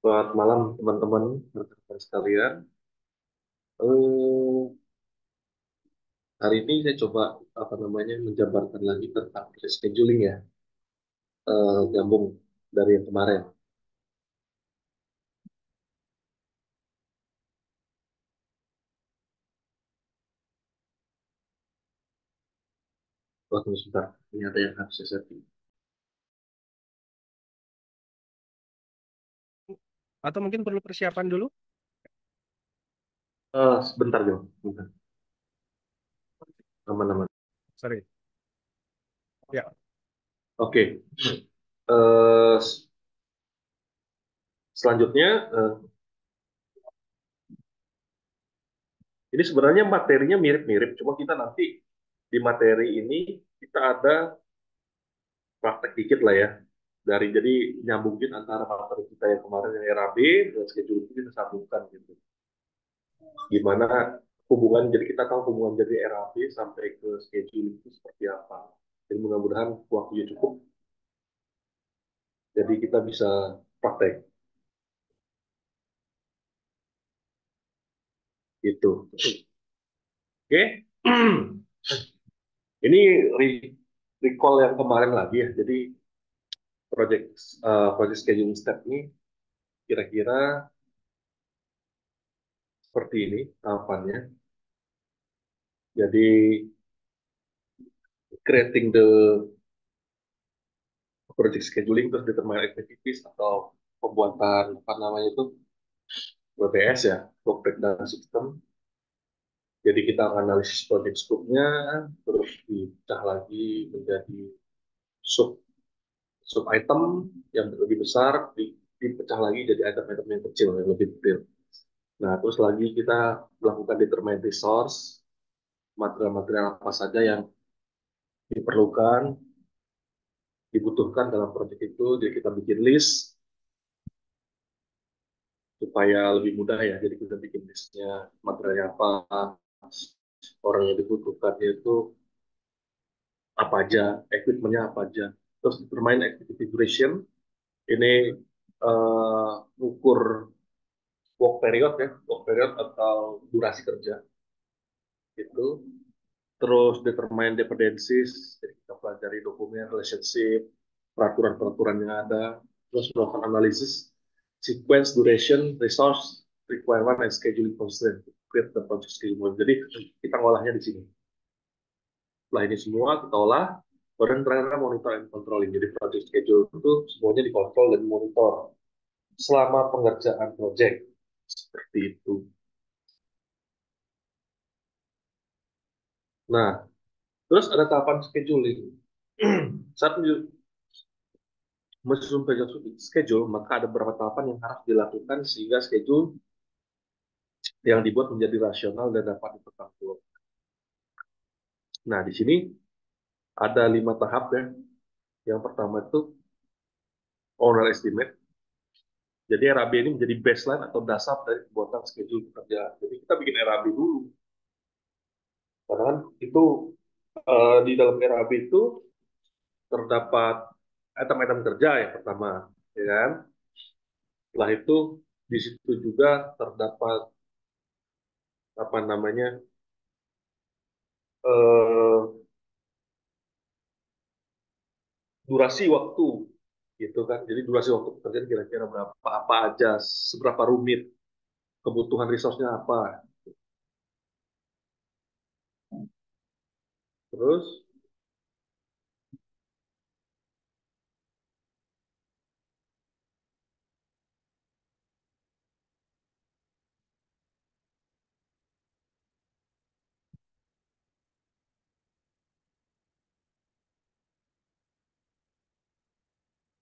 Selamat malam teman-teman rekan sekalian. Eh, Hari ini saya coba menjabarkan lagi tentang scheduling ya, gabung dari yang kemarin. Waktu sebentar, ini ada yang harus saya setting. Atau mungkin perlu persiapan dulu? Sebentar dong, sebentar. Aman-aman. Sorry. Ya, Oke. Eh, Selanjutnya, ini sebenarnya materinya mirip-mirip, cuma kita nanti di materi ini kita ada praktek dikit lah ya. Jadi nyambungin antara materi kita yang kemarin yang RAB dan schedule itu kita sambungkan gitu. Gimana hubungan, jadi kita tahu hubungan dari RAB sampai ke schedule itu seperti apa. Jadi mudah-mudahan waktunya cukup, jadi kita bisa praktek gitu. Oke. Ini recall yang kemarin lagi ya. Jadi project project scheduling step ini kira-kira seperti ini tahapannya. Jadi creating the project scheduling, terus determine activities atau pembuatan apa namanya itu WBS ya, work breakdown system. Jadi kita akan analisis project scope-nya, terus dipecah lagi menjadi sub sub item yang lebih besar, dipecah lagi jadi item-item yang kecil yang lebih detail. Nah, terus lagi kita melakukan determine resource, material-material apa saja yang diperlukan, dibutuhkan dalam project itu, jadi kita bikin list supaya lebih mudah ya. Jadi kita bikin listnya materialnya apa, orang yang dibutuhkan itu apa aja, equipmentnya apa aja. Terus determine activity duration, ini ukur work period ya, work period atau durasi kerja itu. Terus determine dependencies, jadi kita pelajari dokumen, relationship, peraturan-peraturan yang ada, terus melakukan analisis, sequence, duration, resource, requirement, and scheduling constraint, create the project schedule. Jadi kita ngolahnya di sini. Setelah ini semua kita olah, baru terakhir monitor and controlling. Jadi project schedule itu semuanya dikontrol dan monitor selama pengerjaan project. Seperti itu. Nah, terus ada tahapan scheduling. Saat menyusun project schedule, maka ada beberapa tahapan yang harus dilakukan sehingga schedule yang dibuat menjadi rasional dan dapat dipertanggungjawabkan. Nah, di sini ada 5 tahap ya. Yang pertama itu owner estimate. Jadi RAB ini menjadi baseline atau dasar dari pembuatan schedule pekerjaan. Jadi kita bikin RAB dulu. Karena kan itu di dalam RAB itu terdapat item-item kerja yang pertama, ya kan? Setelah itu di situ juga terdapat apa namanya eh, durasi waktu gitu kan. Jadi durasi waktu pekerjaan kira-kira berapa, apa aja, seberapa rumit, kebutuhan resource-nya apa. Terus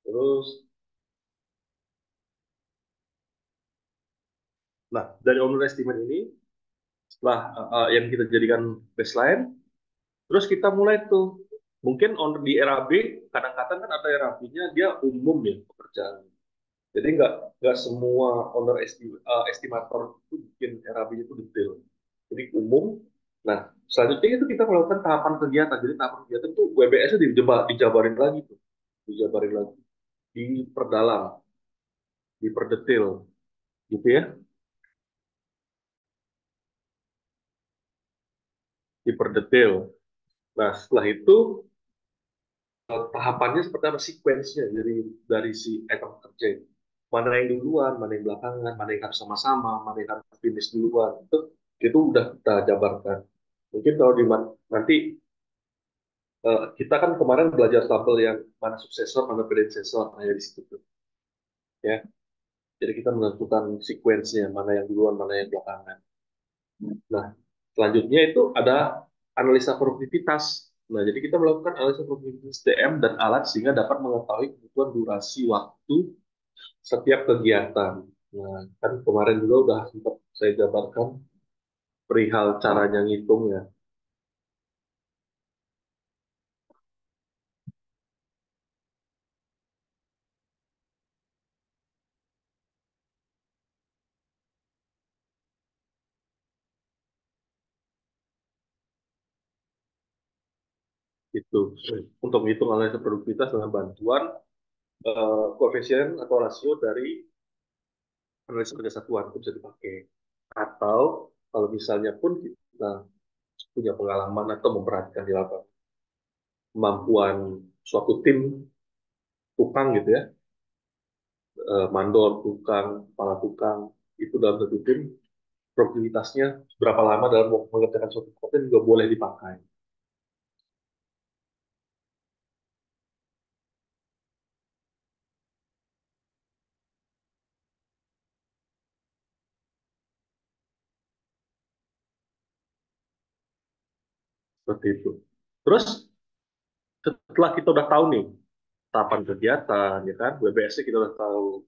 terus nah dari owner estimate ini setelah yang kita jadikan baseline, terus kita mulai tuh mungkin owner di RAB kadang-kadang kan ada RAB-nya dia umum ya pekerjaan. Jadi nggak semua owner estimator itu bikin RAB itu detail. Jadi umum. Nah, selanjutnya itu kita melakukan tahapan kegiatan. Jadi tahapan kegiatan itu WBS-nya dijabarin lagi tuh. Dijabarin lagi. Diperdalam. diperdetil, gitu ya, diperdetil. Nah, setelah itu tahapannya seperti apa sequence-nya dari si item kerja itu. Mana yang duluan, mana yang belakangan, mana yang harus sama-sama, mana yang harus finish duluan. Itu udah kita jabarkan. Mungkin kalau nanti kita kan kemarin belajar tabel yang mana suksesor, mana predecessor, nah ya di situ tuh, ya. Jadi kita menentukan sequence-nya, mana yang duluan, mana yang belakangan. Nah, selanjutnya itu ada analisa produktivitas. Nah, jadi kita melakukan analisa produktivitas DM dan alat sehingga dapat mengetahui kebutuhan durasi waktu setiap kegiatan. Nah, kan kemarin juga udah sempat saya jabarkan perihal caranya ngitung ya, itu untuk menghitung analisa produktivitas dengan bantuan koefisien atau rasio dari analisa kerja satuan itu bisa dipakai. Atau kalau misalnya pun kita punya pengalaman atau memperhatikan di lapangan kemampuan suatu tim tukang gitu ya, mandor, tukang, kepala tukang, itu dalam satu tim, produktivitasnya berapa lama dalam mengerjakan suatu konten juga boleh dipakai. Seperti itu. Terus setelah kita udah tahu nih tahapan kegiatan, ya kan, WBS-nya kita udah tahu,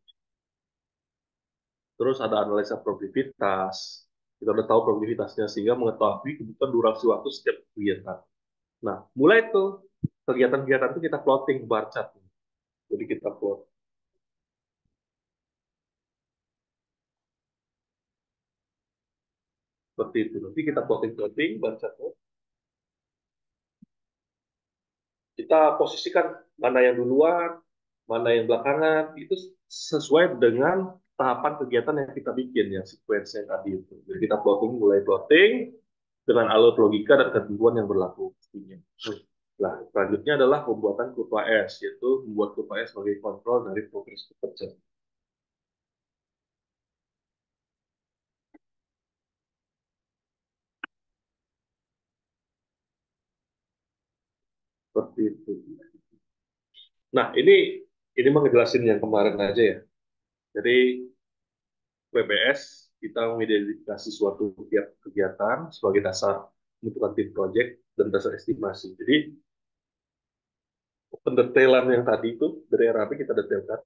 terus ada analisa produktivitas, kita udah tahu produktivitasnya sehingga mengetahui kebutuhan durasi waktu setiap kegiatan. Nah, mulai tuh kegiatan-kegiatan itu kita plotting bar chart. Jadi kita plot seperti itu. Nanti kita plotting-plotting bar chartnya. Kita posisikan mana yang duluan, mana yang belakangan, itu sesuai dengan tahapan kegiatan yang kita bikin ya, sequence yang tadi itu. Jadi kita plotting, mulai plotting dengan alur logika dan ketentuan yang berlaku pastinya. Nah, selanjutnya adalah pembuatan kurva S, yaitu membuat kurva S sebagai kontrol dari progres pekerja. Seperti itu. Nah, ini mau ngejelasin yang kemarin aja ya. Jadi WBS kita mengidentifikasi suatu tiap kegiatan sebagai dasar menentukan tim project dan dasar estimasi. Jadi pendetailan yang tadi itu dari RAP kita detailkan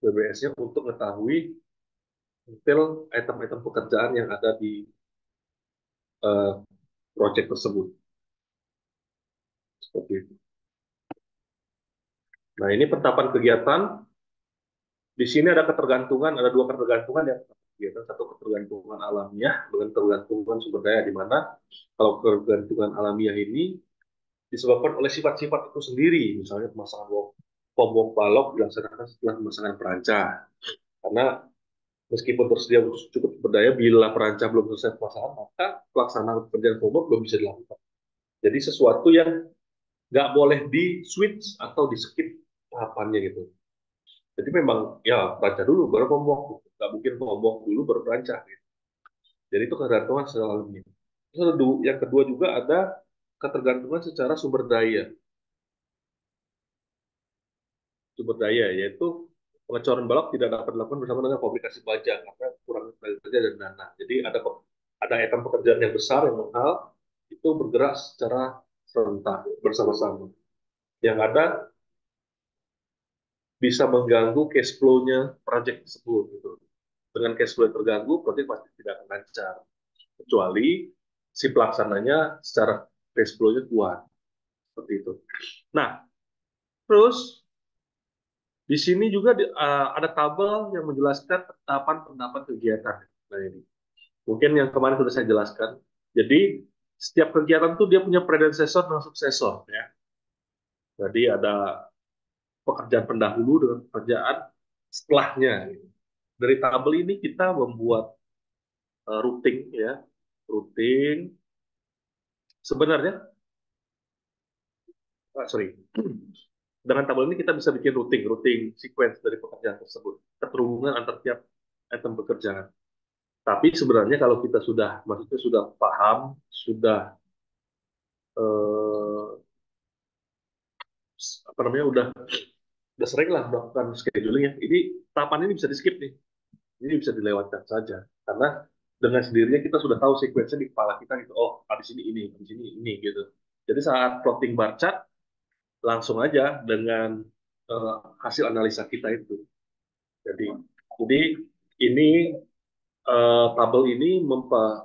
WBS-nya untuk mengetahui detail item-item pekerjaan yang ada di uh, project tersebut. Seperti itu. Nah, ini penetapan kegiatan. Di sini ada ketergantungan, ada dua ketergantungan ya. Kegiatan satu ketergantungan alamiah dengan ketergantungan sumber daya, di mana kalau ketergantungan alamiah ini disebabkan oleh sifat-sifat itu sendiri, misalnya pemasangan pom wok balok dilaksanakan setelah pemasangan peranca. Karena meskipun tersedia cukup sumber daya, bila peranca belum selesai pemasangan, maka pelaksanaan pekerjaan pom wok belum bisa dilakukan. Jadi sesuatu yang nggak boleh di switch atau di skip tahapannya gitu. Jadi memang ya peranca dulu baru pom wok, nggak mungkin pom wok dulu baru peranca. Gitu. Jadi itu ketergantungan secara alamiah. Yang kedua juga ada ketergantungan secara sumber daya yaitu pengecoran balok tidak dapat dilakukan bersama dengan fabrikasi baja karena kurang tenaga kerja dan dana. Jadi ada item pekerjaan yang besar yang mahal itu bergerak secara serentak bersama-sama. Yang ada bisa mengganggu cash flow-nya proyek tersebut gitu. Dengan cash flow yang terganggu, proyek pasti tidak akan lancar. Kecuali si pelaksananya secara cash flow-nya kuat. Seperti itu. Nah, terus di sini juga ada tabel yang menjelaskan tahapan-tahapan kegiatan. Nah, ini mungkin yang kemarin sudah saya jelaskan. Jadi setiap kegiatan itu dia punya predecessor dan suksesor ya. Jadi ada pekerjaan pendahulu dengan pekerjaan setelahnya. Dari tabel ini kita membuat routing ya, routing. Sebenarnya, sorry, dengan tabel ini kita bisa bikin routing sequence dari pekerjaan tersebut, keterhubungan antar tiap item pekerjaan. Tapi sebenarnya kalau kita sudah, maksudnya sudah paham, sudah eh, apa namanya, udah sering lah melakukan scheduling ya. Ini tahapan ini bisa di skip nih, ini bisa dilewatkan saja karena dengan sendirinya kita sudah tahu sequence di kepala kita gitu. Oh, habis ini, habis ini gitu. Jadi saat plotting bar chart langsung aja dengan hasil analisa kita itu. Jadi ini tabel ini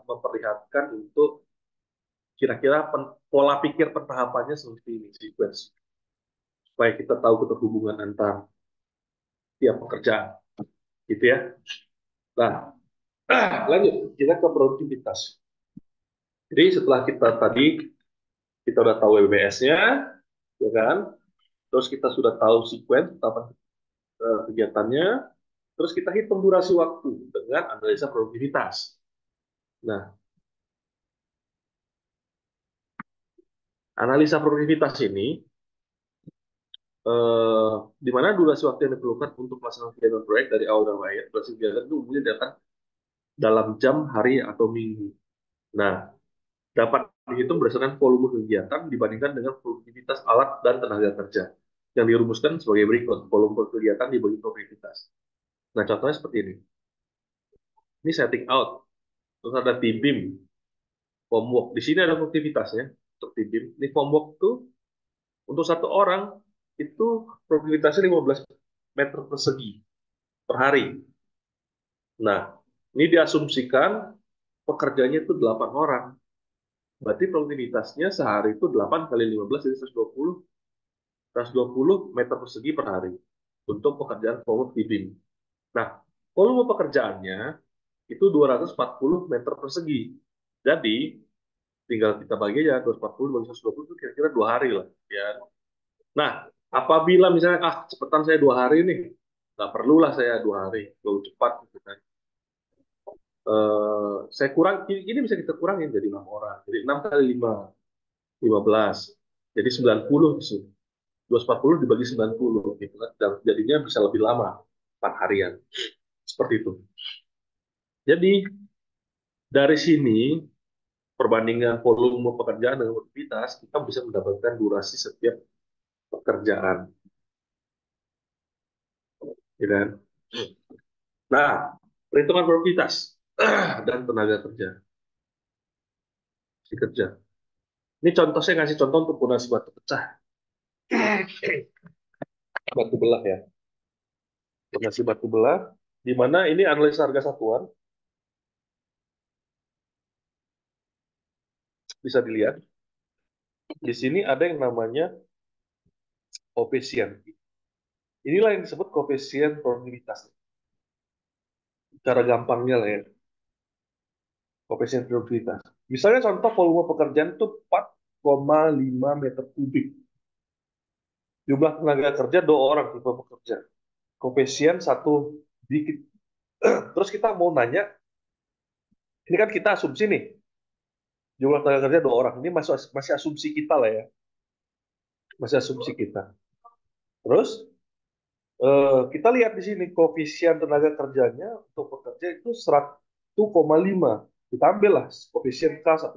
memperlihatkan untuk kira-kira pola pikir pentahapannya seperti ini, sequence, supaya kita tahu keterhubungan antar tiap pekerjaan, gitu ya. Nah, lanjut kita ke produktivitas. Jadi setelah kita tadi kita udah tahu WBS-nya, ya kan? Terus kita sudah tahu sequence tahapan kegiatannya, terus kita hitung durasi waktu dengan analisa produktivitas. Nah, analisa produktivitas ini di mana durasi waktu yang diperlukan untuk melaksanakan kegiatan proyek dari awal dan akhir. Durasi kegiatan itu umumnya datang dalam jam, hari, atau minggu. Nah, dapat dihitung berdasarkan volume kegiatan dibandingkan dengan produktivitas alat dan tenaga kerja. Yang dirumuskan sebagai berikut, volume kegiatan dibagi produktivitas. Nah, contohnya seperti ini. Ini setting out, terus ada T-beam, formwork. Di sini ada produktivitasnya untuk T-beam. Ini formwork tuh untuk satu orang itu produktivitasnya 15 meter persegi per hari. Nah, ini diasumsikan pekerjanya itu 8 orang. Berarti produktivitasnya sehari itu 8 kali 15 jadi 120 meter persegi per hari untuk pekerjaan forward feeding. Nah, volume pekerjaannya itu 240 meter persegi. Jadi, tinggal kita bagi aja 240 bagi 120 itu kira-kira 2 hari lah. Ya. Nah, apabila misalnya, cepetan saya 2 hari nih, nggak perlulah saya 2 hari, jauh cepat gitu kan. Saya kurang, ini bisa kita kurangin jadi 6 orang. Jadi 6 kali 5, 15. Jadi 90 di sini. 240 dibagi 90 gitu kan. Dan jadinya bisa lebih lama, 4 harian. Seperti itu. Jadi dari sini perbandingan volume pekerjaan dengan produktivitas, kita bisa mendapatkan durasi setiap pekerjaan. Ya kan? Nah, perhitungan produktivitas dan tenaga kerja. Si kerja. Ini contoh, saya ngasih contoh untuk fondasi batu pecah. Batu belah ya. Fondasi batu belah. Di mana ini analisa harga satuan. Bisa dilihat. Di sini ada yang namanya koefisien. Inilah yang disebut koefisien produktivitas. Cara gampangnya lah ya. Koefisien produktivitas. Misalnya contoh volume pekerjaan itu 4,5 meter kubik. Jumlah tenaga kerja 2 orang tipe pekerja. Koefisien 1 dikit. Terus kita mau nanya, ini kan kita asumsi nih, jumlah tenaga kerja 2 orang. Ini masih asumsi kita lah ya. Masih asumsi kita. Terus kita lihat di sini koefisien tenaga kerjanya untuk pekerja itu 1,5. Kita ambillah koefisien K 1,5.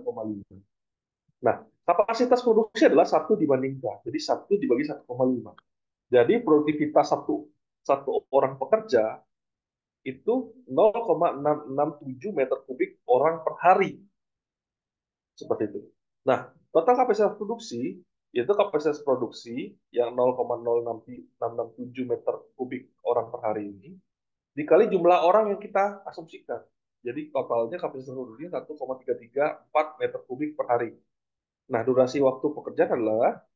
Nah, kapasitas produksi adalah 1 dibanding K. Jadi 1 dibagi 1,5. Jadi produktivitas satu orang pekerja itu 0,667 meter kubik orang per hari. Seperti itu. Nah, total kapasitas produksi, yaitu kapasitas produksi yang 0,0667 meter kubik orang per hari ini, dikali jumlah orang yang kita asumsikan. Jadi totalnya kapasitas produksinya 1,334 meter kubik per hari. Nah, durasi waktu pekerjaan adalah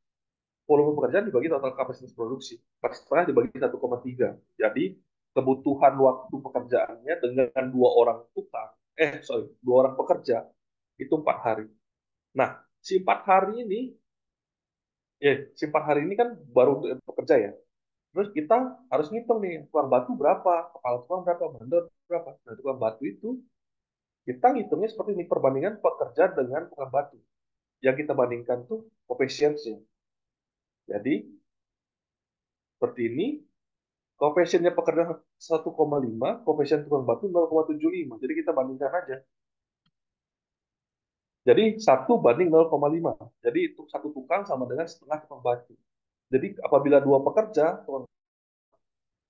volume pekerjaan dibagi total kapasitas produksi. 4,5 dibagi 1,3. Jadi, kebutuhan waktu pekerjaannya dengan 2 orang tukang, sorry, 2 orang pekerja, itu 4 hari. Nah, si 4 hari ini, si 4 hari ini kan baru untuk pekerja ya. Terus kita harus ngitung nih, tukang batu berapa, kepala tukang berapa, mandor berapa. Nah, tukang batu itu kita ngitungnya seperti ini, perbandingan pekerja dengan tukang batu. Yang kita bandingkan tuh coefficientnya. Jadi, seperti ini, coefficientnya pekerja 1,5, coefficient tukang batu 0,75. Jadi kita bandingkan aja. Jadi 1 banding 0,5. Jadi untuk satu tukang sama dengan setengah tukang batu. Jadi apabila dua pekerja,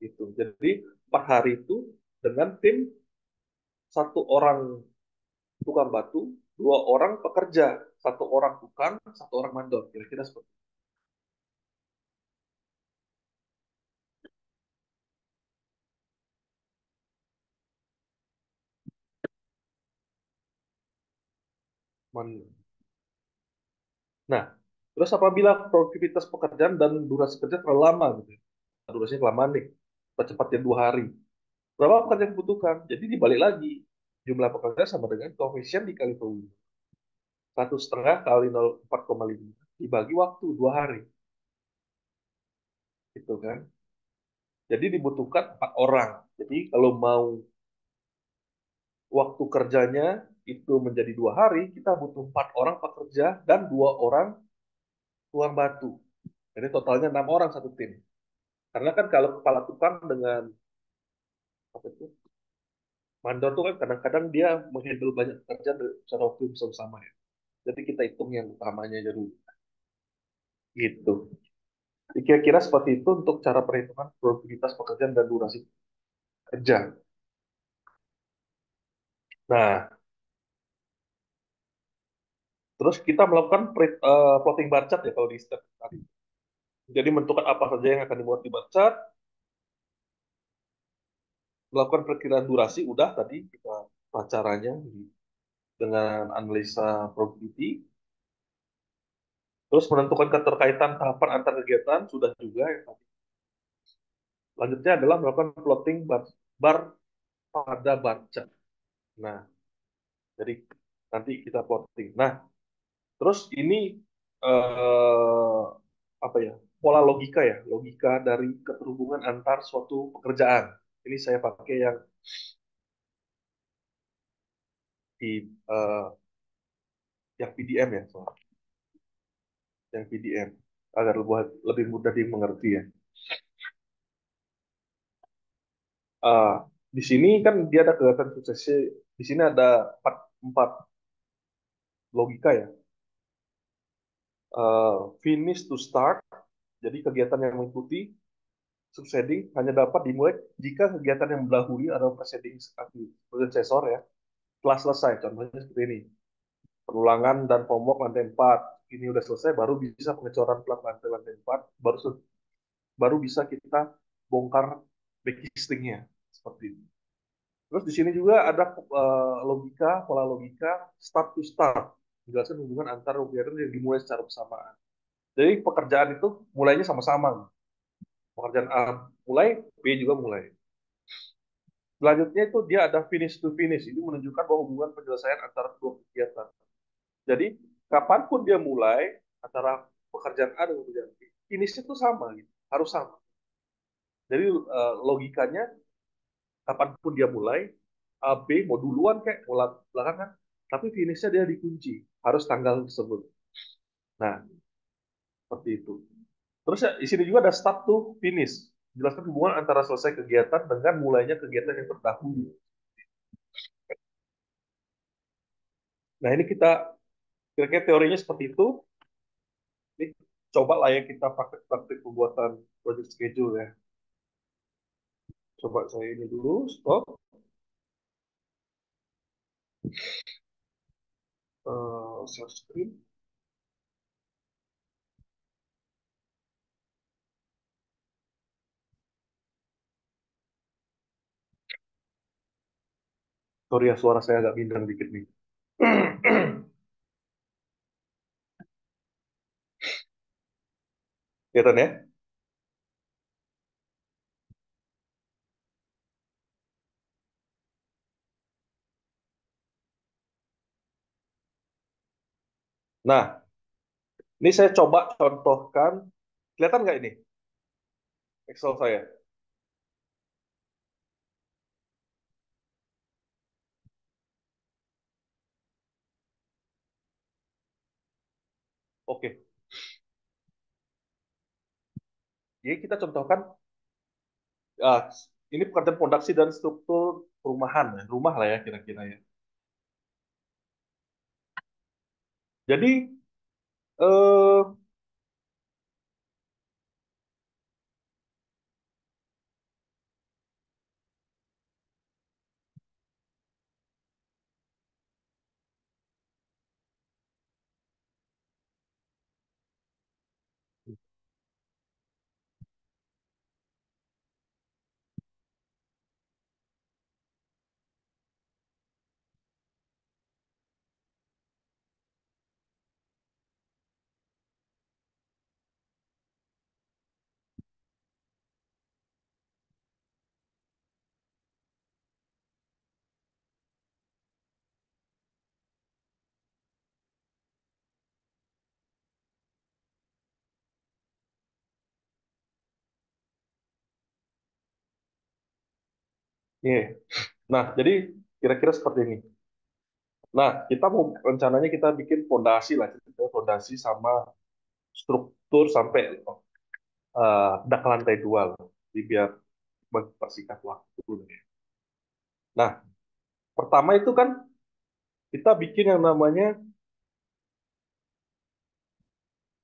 itu. Jadi 4 hari itu dengan tim satu orang tukang batu, 2 orang pekerja, 1 orang tukang, 1 orang mandor. Kira-kira seperti itu. Nah, terus apabila produktivitas pekerjaan dan durasi kerja terlalu lama, gitu, ya. Durasinya kelamaan nih, cepatnya 2 hari. Berapa pekerja yang dibutuhkan? Jadi dibalik lagi, jumlah pekerja sama dengan koefisien dikali volume. 1,5 kali 0,4,5 dibagi waktu 2 hari, gitu kan? Jadi dibutuhkan 4 orang. Jadi kalau mau waktu kerjanya itu menjadi 2 hari, kita butuh 4 orang pekerja dan 2 orang tukang batu. Jadi totalnya 6 orang satu tim. Karena kan kalau kepala tukang dengan apa itu mandor tuh kan kadang-kadang dia menghandle banyak pekerjaan secara waktu yang bersama-sama ya. Jadi kita hitung yang utamanya aja dulu. Gitu. Jadi kira-kira seperti itu untuk cara perhitungan produktivitas pekerjaan dan durasi kerja. Nah, terus kita melakukan plotting bar chart ya kalau di step tadi. Jadi menentukan apa saja yang akan dibuat di bar chart, melakukan perkiraan durasi, udah tadi kita caranya dengan analisa probability, terus menentukan keterkaitan tahapan antar kegiatan, sudah juga yang tadi. Selanjutnya adalah melakukan plotting bar pada bar chart. Nah, jadi nanti kita plotting. Nah, terus ini eh, apa ya? Pola logika ya, logika dari keterhubungan antar suatu pekerjaan. Ini saya pakai di yang PDM ya, soal yang PDM agar lebih mudah dimengerti ya. Ah, di sini kan dia ada kelihatan suksesnya. Di sini ada empat logika ya. Finish to start, jadi kegiatan yang mengikuti succeeding hanya dapat dimulai jika kegiatan yang mendahului atau preceding predecessor ya telah selesai. Contohnya seperti ini. Penulangan dan homework lantai 4. Ini udah selesai, baru bisa pengecoran plat lantai 4, baru bisa kita bongkar backlistingnya seperti ini. Terus di sini juga ada pola logika start to start, menjelaskan hubungan antar kegiatan yang dimulai secara bersamaan. Jadi pekerjaan itu mulainya sama-sama. Pekerjaan A mulai, B juga mulai. Selanjutnya itu dia ada finish to finish. Ini menunjukkan bahwa hubungan penyelesaian antara dua kegiatan. Jadi kapanpun dia mulai antara pekerjaan A dengan pekerjaan B, finish itu sama, gitu. Harus sama. Jadi logikanya kapanpun dia mulai, A, B mau duluan kayak mau belakangan, tapi finishnya dia dikunci, harus tanggal tersebut. Nah, seperti itu. Terus ya, di sini juga ada start to finish. Jelaskan hubungan antara selesai kegiatan dengan mulainya kegiatan yang terdahulu. Nah, ini kita kira-kira teorinya seperti itu. Ini coba lah ya kita praktik-praktik pembuatan project schedule ya. Coba saya ini dulu, stop. Share screen. Sorry ya, suara saya agak bindeng dikit nih. Kelihatan ya? Nah, ini saya coba contohkan. Kelihatan nggak ini? Excel saya. Oke. Jadi kita contohkan ah, ini pekerjaan fondasi dan struktur perumahan, ya. Rumah lah ya kira-kira ya. Jadi eh, iya. Nah, jadi kira-kira seperti ini. Nah, kita mau rencananya kita bikin fondasi lah, fondasi sama struktur sampai dak lantai dua lah, jadi biar mempersingkat waktu. Nah, pertama itu kan kita bikin yang namanya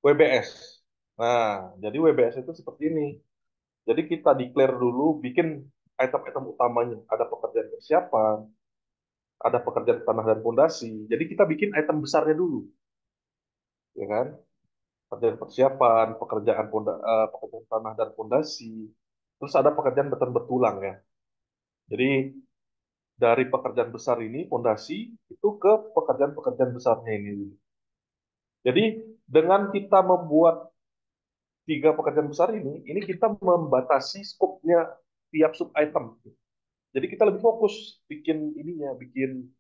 WBS. Nah, jadi WBS itu seperti ini. Jadi kita declare dulu, bikin item-item utamanya. Ada pekerjaan persiapan, ada pekerjaan tanah dan fondasi. Jadi kita bikin item besarnya dulu, ya kan? Pekerjaan persiapan, pekerjaan tanah dan fondasi. Terus ada pekerjaan beton bertulang ya. Jadi dari pekerjaan besar ini, fondasi, itu ke pekerjaan-pekerjaan besarnya ini. Jadi dengan kita membuat tiga pekerjaan besar ini kita membatasi skopnya tiap sub item. Jadi kita lebih fokus bikin ininya, bikin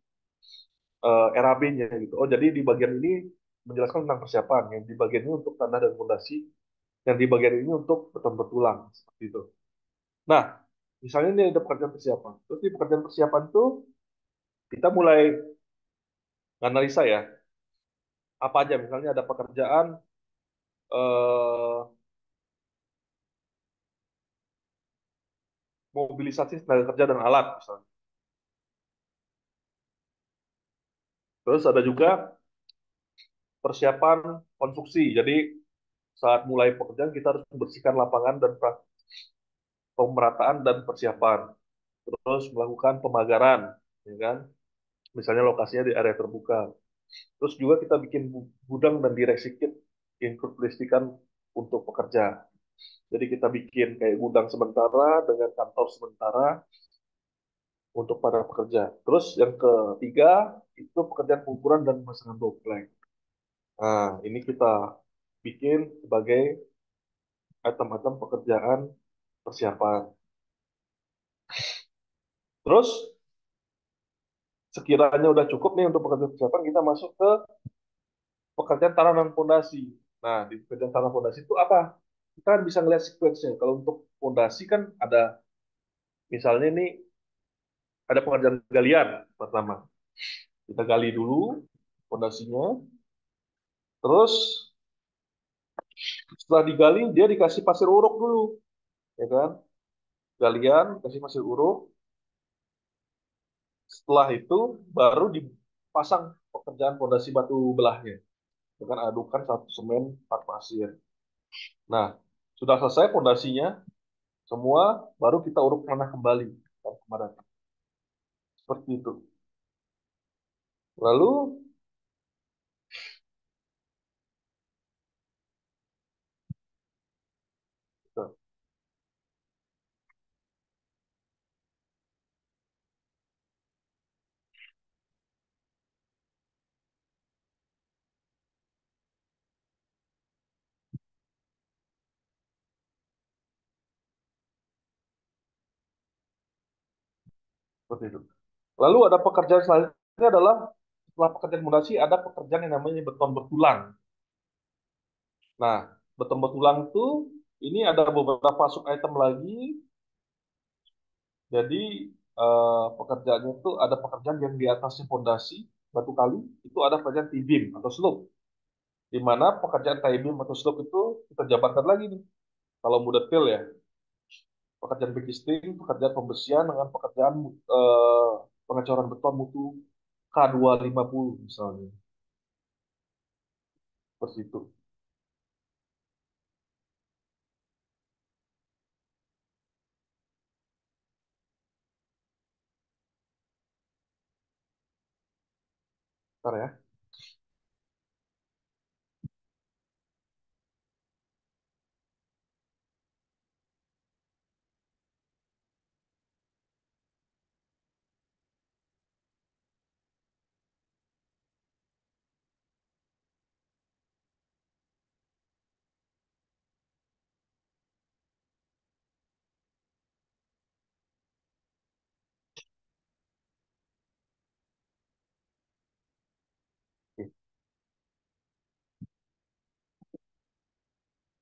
RAB-nya gitu. Oh, jadi di bagian ini menjelaskan tentang persiapan, yang di bagian ini untuk tanah dan fondasi, yang di bagian ini untuk beton bertulang seperti itu. Nah, misalnya ini ada pekerjaan persiapan. Terus di pekerjaan persiapan itu kita mulai analisa ya, apa aja misalnya ada pekerjaan eh, mobilisasi tenaga kerja dan alat misalnya. Terus ada juga persiapan konstruksi. Jadi saat mulai pekerjaan kita harus membersihkan lapangan dan pemerataan dan persiapan. Terus melakukan pemagaran, ya kan? Misalnya lokasinya di area terbuka. Terus juga kita bikin gudang dan direksi kit include listrikan untuk pekerja. Jadi kita bikin kayak gudang sementara dengan kantor sementara untuk para pekerja. Terus yang ketiga itu pekerjaan pengukuran dan pemasangan dopleng. Nah, ini kita bikin sebagai item-item pekerjaan persiapan. Terus sekiranya udah cukup nih untuk pekerjaan persiapan, kita masuk ke pekerjaan tanah dan fondasi. Nah, di pekerjaan tanah fondasi itu apa? Kita kan bisa ngeliat sequence-nya. Kalau untuk fondasi kan ada, misalnya nih, ada pekerjaan galian pertama. Kita gali dulu fondasinya, terus setelah digali, dia dikasih pasir uruk dulu, ya kan? Galian, kasih pasir uruk. Setelah itu, baru dipasang pekerjaan fondasi batu belahnya. Dengan adukan satu semen, 4 pasir. Nah, sudah selesai fondasinya, semua baru kita uruk tanah kembali tanpa pemadaman. Seperti itu. Lalu seperti itu. Lalu ada pekerjaan selanjutnya adalah setelah pekerjaan fondasi ada pekerjaan yang namanya beton bertulang. Nah, beton bertulang itu ini ada beberapa sub item lagi. Jadi pekerjaannya itu ada pekerjaan yang di atasnya fondasi batu kali, itu ada pekerjaan T-beam atau slope. Di mana pekerjaan T-beam atau slope itu kita jabarkan lagi nih. Kalau mau detail ya, pekerjaan backing, pekerjaan pembersihan dengan pekerjaan eh, pengecoran beton mutu K250 misalnya. Seperti itu. Bentar ya. Oke.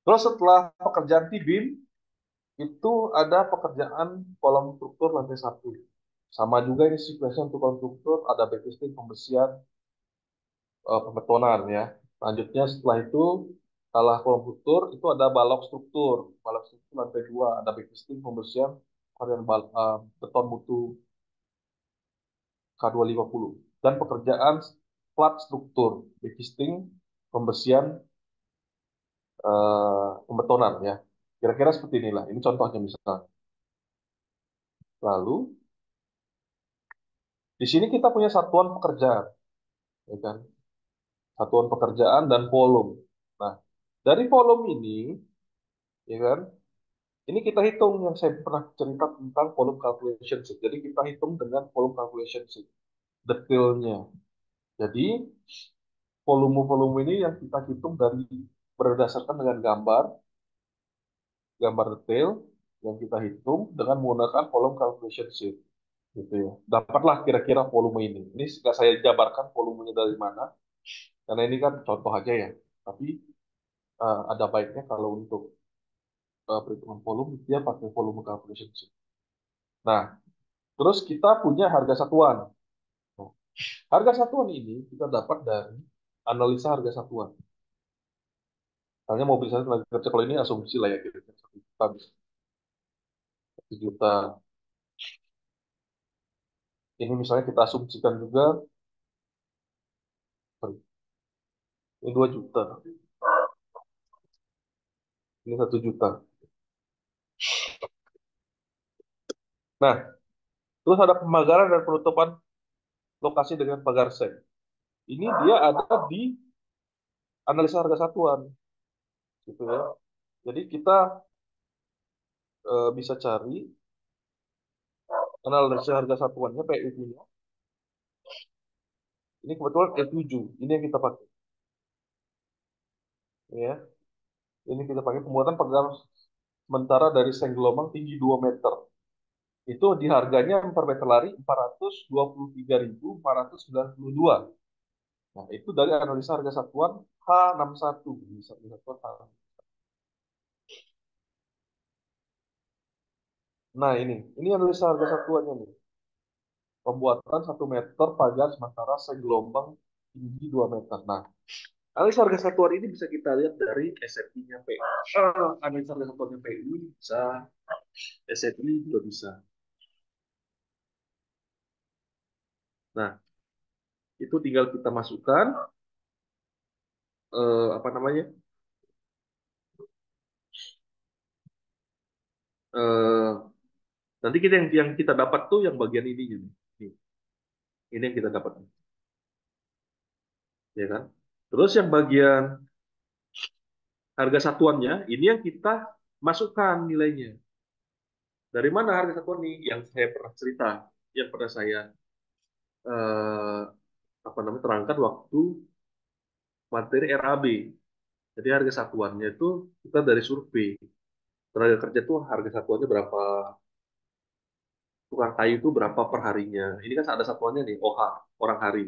Terus setelah pekerjaan T-beam, itu ada pekerjaan kolom struktur lantai satu. Sama juga ini sequence untuk kolom struktur, ada backing, pembersihan, pembetonan ya. Selanjutnya setelah itu, setelah kolom struktur, itu ada balok struktur. Balok struktur lantai dua, ada backing, pembersihan, dan beton mutu K250. Dan pekerjaan plat struktur, backing, pembersihan, pembetonan ya. Kira-kira seperti inilah. Ini contohnya misalnya. Lalu di sini kita punya satuan pekerjaan, ya kan? Satuan pekerjaan dan volume. Nah, dari volume ini, ya kan? Ini kita hitung yang saya pernah cerita tentang volume calculation sheet. Jadi kita hitung dengan volume calculation sheet, detailnya. Jadi volume-volume ini yang kita hitung dari berdasarkan dengan gambar, gambar detail yang kita hitung dengan menggunakan volume calculation sheet, gitu ya. Dapatlah kira-kira volume ini. Ini nggak saya jabarkan volumenya dari mana, karena ini kan contoh aja ya. Tapi ada baiknya kalau untuk perhitungan volume dia pakai volume calculation sheet. Nah, terus kita punya harga satuan. Nah, harga satuan ini kita dapat dari analisa harga satuan. Misalnya mobilisasi tenaga kerja, kalau ini asumsi lah ya, kira-kira 1 juta, 1 juta. Ini misalnya kita asumsikan juga, sorry, ini 2 juta, ini 1 juta. Nah, terus ada pemagaran dan penutupan lokasi dengan pagar seng. Ini dia ada di analisa harga satuan, gitu ya. Jadi kita bisa cari analisa harga satuannya, PU-nya. Ini kebetulan E7, ini yang kita pakai. Ya, ini kita pakai pembuatan pagar sementara dari seng gelombang tinggi 2 meter. Itu di harganya per meter lari 423.492. Nah, itu dari analisa harga satuan H61. Satuan H. Nah, ini analisa harga satuannya nih. Pembuatan 1 meter pagar sementara seng gelombang tinggi 2 meter. Nah, analisa harga satuan ini bisa kita lihat dari SFI-nya PU. Analisa harga satuannya PU bisa, SFI juga bisa. Nah, itu tinggal kita masukkan apa namanya? eh, Nanti kita yang kita dapat tuh yang bagian ininya nih. Ini yang kita dapat, ya kan? Terus yang bagian harga satuannya ini yang kita masukkan nilainya. Dari mana harga satuan nih? Yang saya pernah cerita, yang pernah saya eh, apa namanya terangkan waktu materi RAB. Jadi harga satuannya itu kita dari survei tenaga kerja tuh harga satuannya berapa, tukang kayu itu berapa per harinya. Ini kan ada satuannya nih, OH, orang hari.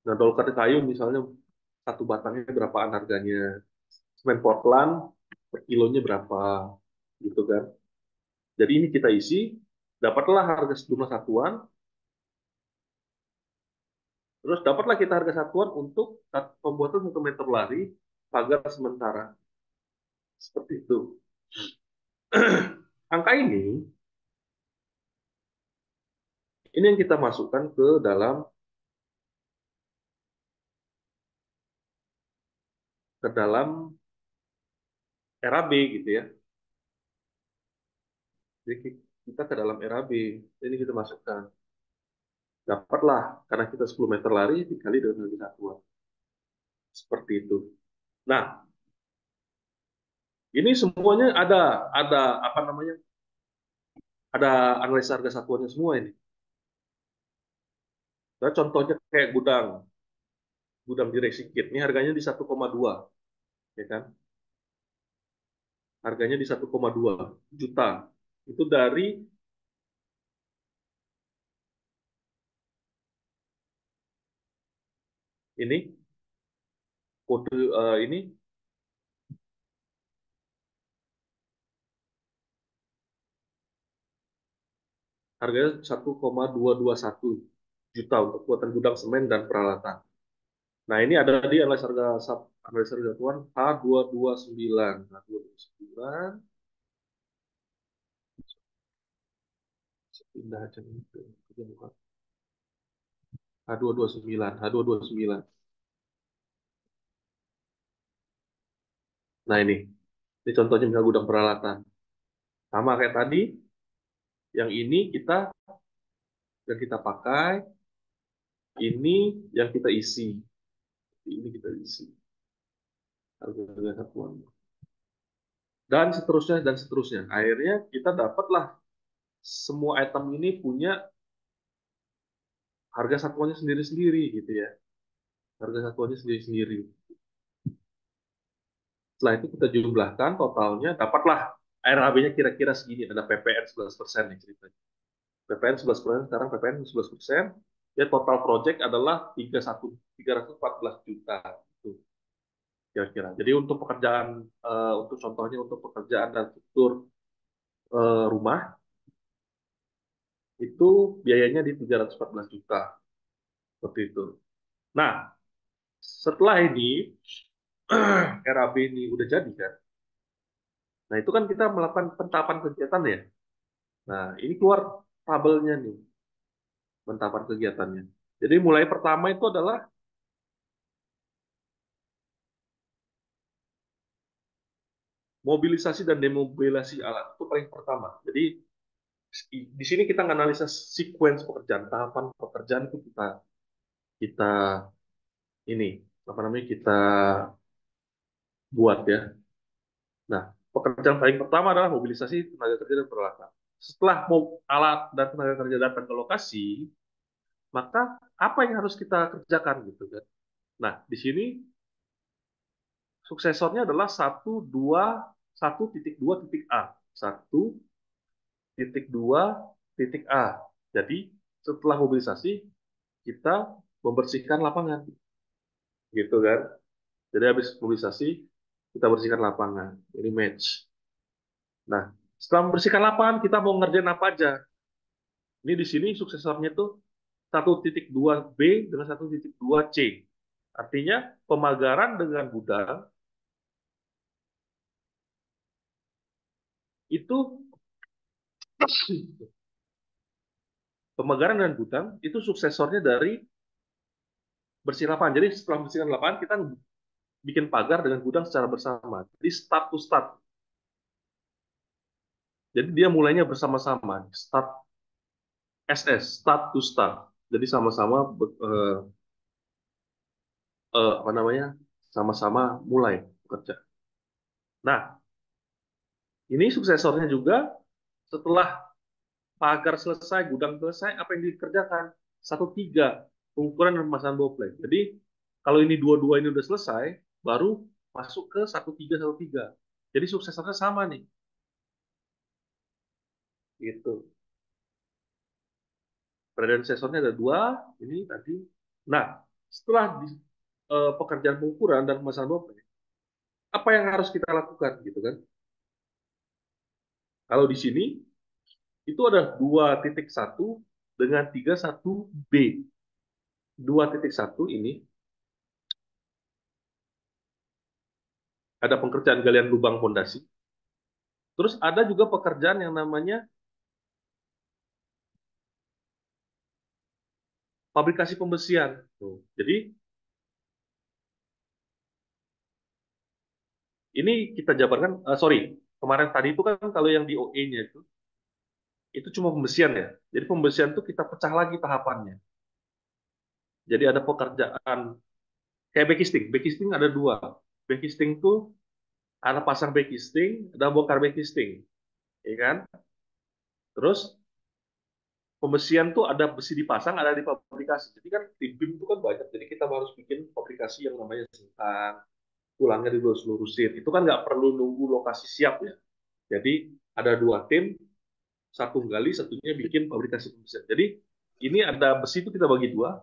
Nah, dolker kayu misalnya satu batangnya berapaan harganya. Semen Portland per kilonya berapa, gitu kan. Jadi ini kita isi, dapatlah harga sejumlah satuan, terus dapatlah kita harga satuan untuk pembuatan 1 meter lari pagar sementara. Seperti itu. Angka ini yang kita masukkan ke dalam RAB gitu ya. Jadi kita ke dalam RAB, ini kita masukkan. Dapatlah, karena kita 10 meter lari dikali dengan harga satuan. Seperti itu. Nah, ini semuanya ada apa namanya? Ada analisa harga satuannya semua ini. Nah, contohnya kayak gudang, gudang di Resikit. Ini harganya di 1,2, ya kan? Harganya di 1,2 juta. Itu dari ini kode ini harganya 1,221 juta untuk buatan gudang semen dan peralatan. Nah, ini ada di analisa harga satuan H229. H229 pindah aja nih H229, H229. Nah, ini contohnya misalnya gudang peralatan. Sama kayak tadi, yang ini kita pakai, ini yang kita isi. Ini kita isi harga satuan. Dan seterusnya dan seterusnya. Akhirnya kita dapatlah semua item ini punya harga satuannya sendiri-sendiri gitu ya. Harga satuannya sendiri-sendiri. Setelah itu kita jumlahkan totalnya, dapatlah RAB-nya kira-kira segini. Ada PPN 11% nih ceritanya. PPN 11%, sekarang PPN 11%. Ya total project adalah 314 juta. Itu kira-kira. Jadi untuk pekerjaan, untuk contohnya untuk pekerjaan dan struktur rumah, itu biayanya di 314 juta. Seperti itu. Nah, setelah ini, RAB ini udah jadi kan. Nah, itu kan kita melakukan pentahapan kegiatan ya. Nah, ini keluar tabelnya nih, pentahapan kegiatannya. Jadi mulai pertama itu adalah mobilisasi dan demobilisasi alat. Itu paling pertama. Jadi di sini kita menganalisa sequence pekerjaan, tahapan pekerjaan itu kita kita ini apa namanya kita buat ya. Nah, pekerjaan paling pertama adalah mobilisasi tenaga kerja dan peralatan. Setelah alat dan tenaga kerja datang ke lokasi, maka apa yang harus kita kerjakan gitu kan? Nah, di sini suksesornya adalah 1.2.1.A. 1.2.A. Jadi setelah mobilisasi kita membersihkan lapangan, gitu kan? Jadi habis mobilisasi kita bersihkan lapangan. Ini match. Nah, setelah membersihkan lapangan kita mau ngerjain apa aja? Ini di sini suksesornya itu 1.2B dengan 1.2C. Artinya pemagaran dengan gudang itu pemagaran dan gudang itu suksesornya dari bersih lapangan. Jadi setelah membersihkan lapangan kita bikin pagar dengan gudang secara bersama. Jadi start to start. Jadi dia mulainya bersama-sama. Start to start. Jadi sama-sama apa namanya? Sama-sama mulai bekerja. Nah, ini suksesornya juga setelah pagar selesai, gudang selesai, apa yang dikerjakan? 1-3, pengukuran dan pemasangan boplek. Jadi kalau ini dua-dua ini udah selesai, baru masuk ke 1-3. Jadi suksesornya sama nih. Gitu. Predecessornya ada dua, ini tadi. Nah, setelah pekerjaan pengukuran dan pemasangan boplek, apa yang harus kita lakukan gitu kan? Kalau di sini itu ada 2.1 dengan 31B. 2.1 ini ada pekerjaan galian lubang fondasi. Terus ada juga pekerjaan yang namanya fabrikasi pembesian. Tuh. Jadi ini kita jabarkan, sorry, kemarin tadi itu kan kalau yang di OE-nya itu cuma pembesian ya. Jadi pembesian itu kita pecah lagi tahapannya. Jadi ada pekerjaan kayak backisting. Backisting ada dua. Backisting tuh ada pasang backisting, ada bongkar backisting, ya kan? Terus pembesian tuh ada besi dipasang, ada di fabrikasi. Jadi kan di BIM itu kan banyak. Jadi kita harus bikin fabrikasi yang namanya sengkang, tulangnya dilurus-lurusin. Itu kan nggak perlu nunggu lokasi siap ya. Jadi ada dua tim, satu gali, satunya bikin fabrikasi pembesian. Jadi ini ada besi itu kita bagi dua,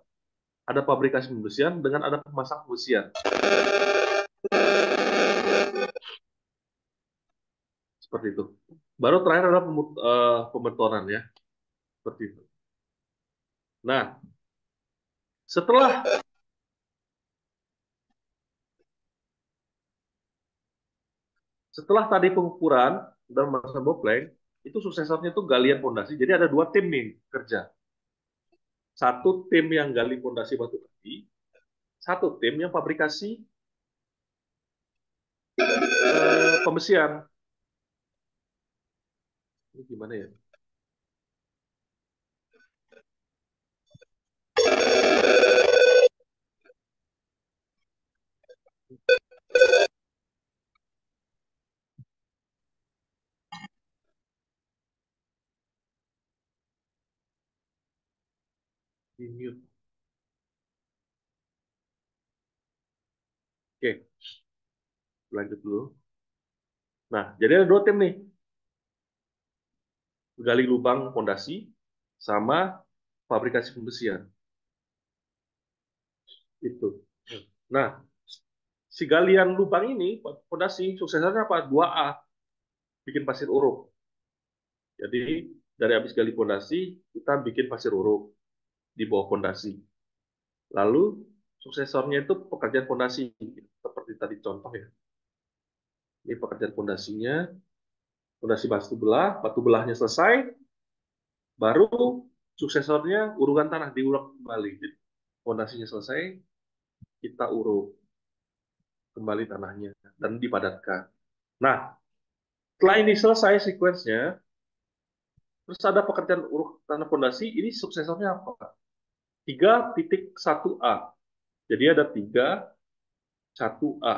ada fabrikasi pembesian dengan ada pemasang pembesian. Seperti itu. Baru terakhir adalah pemetonan ya. Seperti itu. Nah, setelah setelah tadi pengukuran dan masa bopleng, itu suksesornya itu galian pondasi. Jadi ada dua tim nih kerja. Satu tim yang gali pondasi batu kaki, satu tim yang fabrikasi pembesian. Ini gimana ya? Di mute. Oke, lanjut dulu. Nah, jadi ada dua tim nih. Gali lubang pondasi sama fabrikasi pembesian. Itu. Nah, si galian lubang ini, pondasi, suksesornya apa? 2A, bikin pasir uruk. Jadi, dari habis gali pondasi, kita bikin pasir uruk di bawah pondasi. Lalu, suksesornya itu pekerjaan pondasi. Seperti tadi contoh ya. Ini pekerjaan pondasinya, pondasi batu belahnya selesai, baru suksesornya urukan tanah diuruk kembali. Jadi, pondasinya selesai, kita uruk kembali tanahnya dan dipadatkan. Nah, setelah ini selesai sequence-nya, terus ada pekerjaan uruk tanah pondasi, ini suksesornya apa? 3.1A. Jadi ada 3.1A.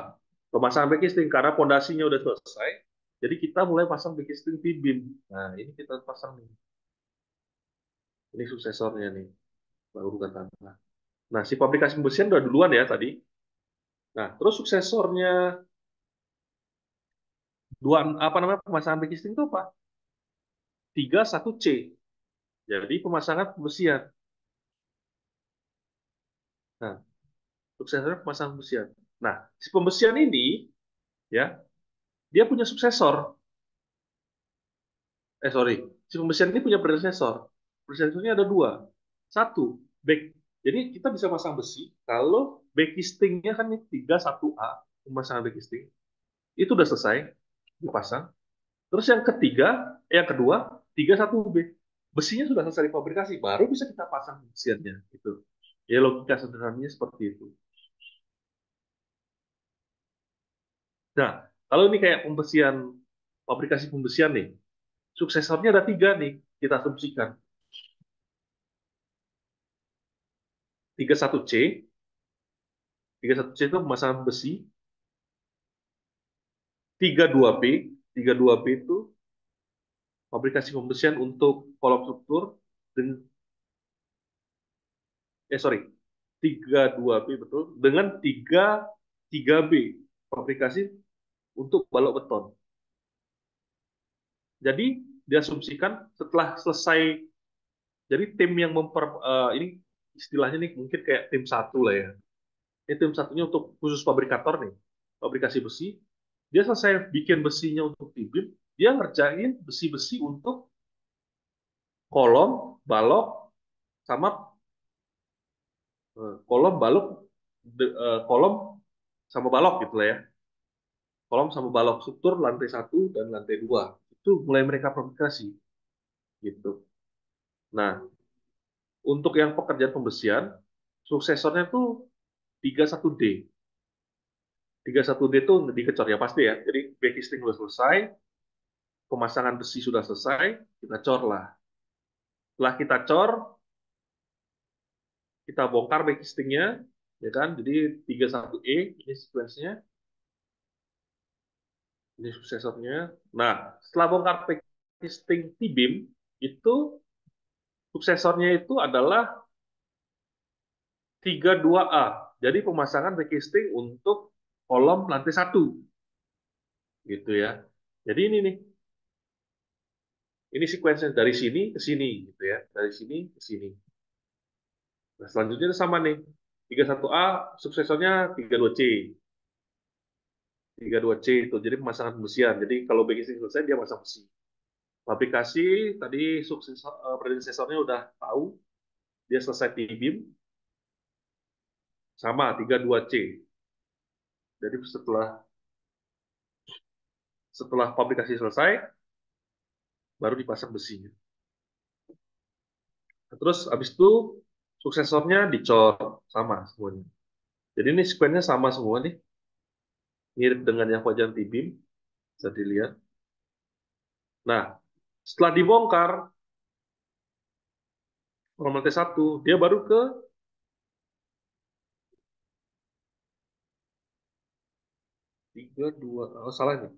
Pemasangan backisting karena pondasinya udah selesai, jadi kita mulai pasang backisting di BIM. Nah, ini kita pasang nih. Ini suksesornya nih, urukan tanah. Nah, si pabrikasi pembersihan udah duluan ya tadi. Nah, terus suksesornya dua apa namanya pemasangan backisting itu apa? 3.1C. Jadi pemasangan pembersihan. Nah, suksesornya pemasangan pembersihan. Nah, si pembersihan ini ya, dia punya suksesor. Sorry, si pembersihan ini punya predesesor. Predesesornya ada dua. Satu, back. Jadi kita bisa pasang besi kalau backistingnya kan 31A, pemasangan backisting. Itu udah selesai dipasang. Terus yang ketiga, yang kedua, 31B. Besinya sudah selesai difabrikasi, baru bisa kita pasang besiannya. Gitu. Ya logika sederhananya seperti itu. Nah, kalau ini kayak pembesian, fabrikasi pembesian nih, suksesornya ada tiga nih, kita asumsikan. 31C, 31C itu pemasangan besi, 32B, 32B itu fabrikasi pembesian untuk kolom struktur, dan, sorry, 32B betul, dengan 3B fabrikasi untuk balok beton. Jadi diasumsikan setelah selesai, jadi tim yang ini istilahnya nih mungkin kayak tim satu lah ya. Ini tim satunya untuk khusus fabrikator nih, fabrikasi besi. Dia selesai bikin besinya untuk T-beam, dia ngerjain besi-besi untuk kolom, balok, sama kolom, balok, kolom sama balok gitu lah ya. Kolom sama balok struktur lantai satu dan lantai dua. Itu mulai mereka fabrikasi gitu. Nah, untuk yang pekerjaan pembesian, suksesornya tuh 31D. 31D itu dikecor ya pasti ya. Jadi backcasting sudah selesai, pemasangan besi sudah selesai, kita cor lah. Setelah kita cor, kita bongkar backcastingnya, ya kan? Jadi 31E ini sequence-nya, ini suksesornya. Nah, setelah bongkar backcasting T-beam, itu suksesornya itu adalah 32A. Jadi pemasangan backcasting untuk kolom lantai satu, gitu ya. Jadi ini sequence dari sini ke sini, gitu ya. Dari sini ke sini. Nah, selanjutnya sama nih. 31A suksesornya 32C. 32C itu jadi pemasangan pembesian. Jadi kalau backcasting selesai dia masang besi. Fabrikasi tadi predecessornya udah tahu dia selesai T-beam sama 32C. Jadi setelah setelah fabrikasi selesai baru dipasang besinya. Terus habis itu suksesornya dicor sama semuanya. Jadi ini sequence-nya sama semua nih, mirip dengan yang Fajan T-beam, bisa dilihat. Nah, setelah dibongkar normal T1, dia baru ke 32, oh salah nih.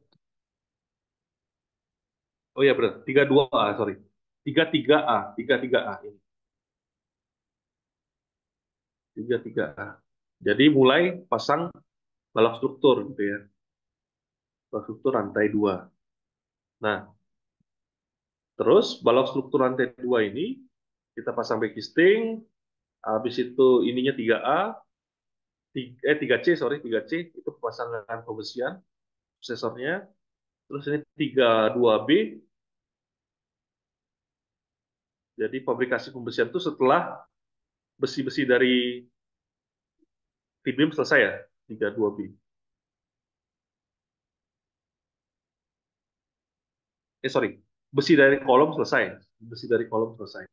Oh iya benar, 32A, sorry. 33A, 33A ini. 33A. Jadi mulai pasang balok struktur gitu ya. Balok struktur lantai 2. Nah, terus balok struktur lantai 2 ini kita pasang backcasting, habis itu ininya 3A, 3C, sorry, 3C itu pemasangan pembesian prosesornya. Terus ini 32B, jadi fabrikasi pembesian itu setelah besi-besi dari T-beam selesai ya, 32B. Sorry, besi dari kolom selesai. Besi dari kolom selesai.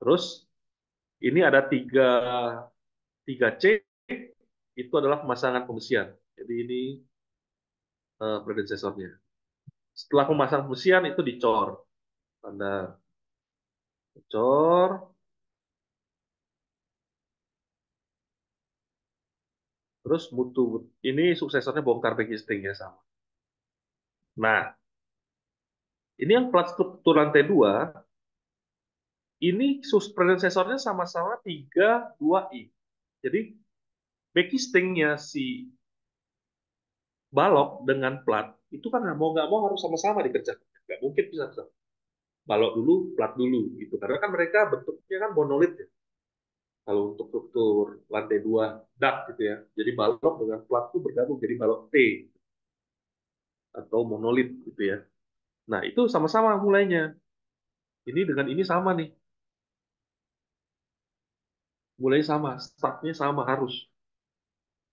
Terus ini ada 3C, itu adalah pemasangan pembesian. Jadi ini predecessornya. Setelah pemasangan pembesian itu dicor. Tanda cor, terus mutu. Ini suksesornya bongkar backcasting ya sama. Nah, ini yang plat struktur lantai 2, ini predecessornya sama-sama 32i. Jadi backcastingnya si balok dengan plat itu kan mau nggak mau harus sama-sama dikerjakan. Nggak mungkin bisa balok dulu, plat dulu gitu. Karena kan mereka bentuknya kan monolit ya. Kalau untuk struktur lantai 2 dak gitu ya. Jadi balok dengan plat itu bergabung jadi balok T atau monolit gitu ya. Nah, itu sama-sama mulainya. Ini dengan ini sama nih. Mulai sama, startnya sama harus.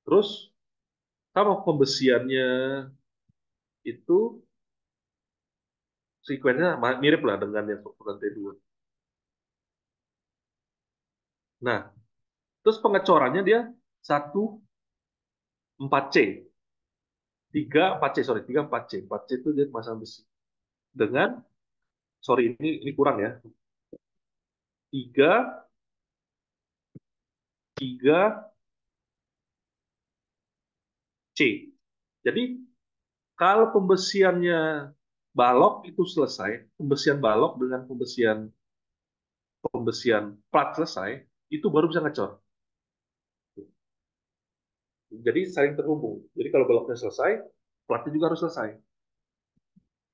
Terus sama pembesiannya itu sekuensinya mirip lah dengan yang struktur lantai 2. Nah, terus pengecorannya dia 1 4C. 3 4C, sorry, 3 4C. 4C itu dia pasang besi. Dengan, sorry ini kurang ya. 3 3 C. Jadi kalau pembesiannya balok itu selesai, pembesian balok dengan pembesian plat selesai, itu baru bisa ngecor. Jadi saling terhubung. Jadi kalau baloknya selesai, platnya juga harus selesai.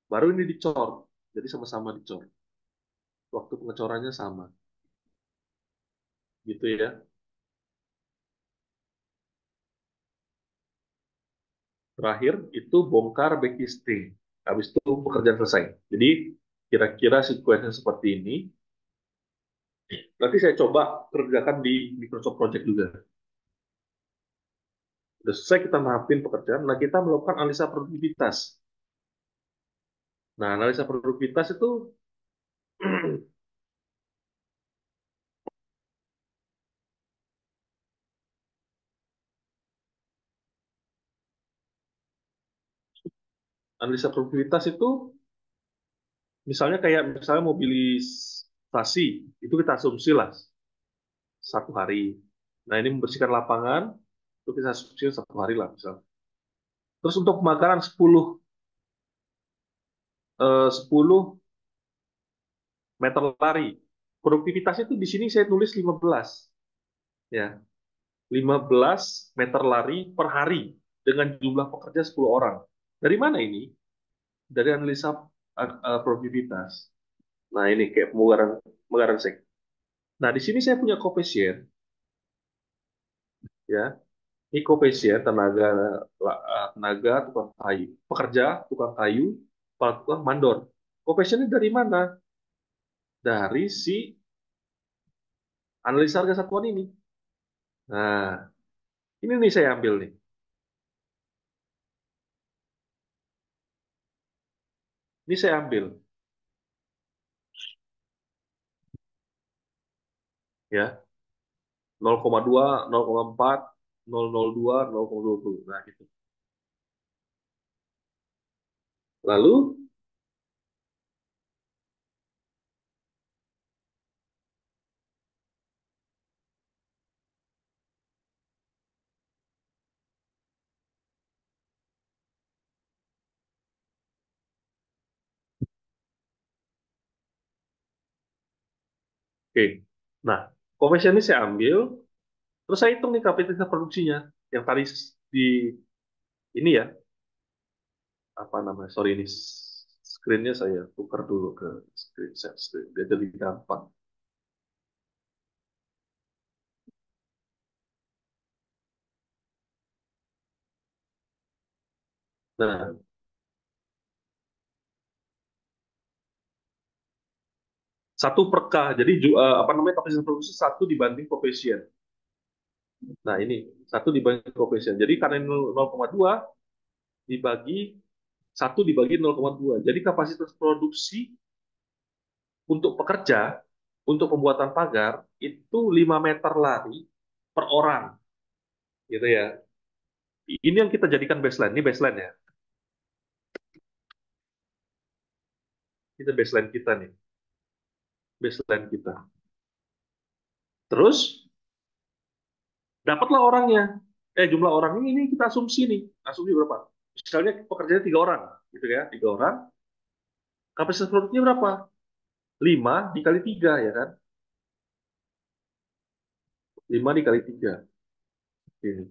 Baru ini dicor. Jadi sama-sama dicor. Waktu pengecorannya sama. Gitu ya. Terakhir itu bongkar backlistting. Habis itu pekerjaan selesai. Jadi kira-kira sequence seperti ini. Nanti saya coba kerjakan di Microsoft Project juga. Sudah selesai kita mapping pekerjaan, nah kita melakukan analisa produktivitas. Nah, analisa produktivitas itu analisa produktivitas itu misalnya mobilisasi itu kita asumsi lah 1 hari. Nah, ini membersihkan lapangan itu kita asumsi 1 hari lah misalnya. Terus untuk pemakaran 10 meter lari. Produktivitasnya itu di sini saya tulis 15 ya. 15 meter lari per hari dengan jumlah pekerja 10 orang. Dari mana ini? Dari analisa produktivitas. Nah, ini kayak pemugaran sek. Nah, di sini saya punya koefisien ya. Ini koefisien tenaga tukang kayu, pekerja tukang kayu, tukang mandor. Koefisiennya dari mana? Dari si analisa harga satuan ini. Nah, ini nih saya ambil nih. Ini saya ambil ya. 0,2, 0,4, 0,02, 0,20. Nah, gitu. Lalu, oke. Nah, koefisien ini saya ambil, terus saya hitung nih kapasitas produksinya. Yang tadi di ini ya, apa namanya? Sorry, ini screen-nya saya tukar dulu ke screen share screen, biar jadi gampang. Nah, satu per K, jadi apa namanya kapasitas produksi satu dibanding koefisien. Nah, ini satu dibanding koefisien. Jadi karena ini 0,2 dibagi satu dibagi 0,2. Jadi kapasitas produksi untuk pekerja, untuk pembuatan pagar, itu 5 meter lari per orang. Gitu ya. Ini yang kita jadikan baseline. Ini baseline ya. Kita baseline kita nih. Baseline kita. Terus, dapatlah orangnya. Jumlah orang ini kita asumsi nih. Asumsi berapa? Misalnya pekerjanya 3 orang. Gitu ya. 3 orang. Kapasitas produknya berapa? 5 dikali 3 ya kan. 5 dikali 3. Ini.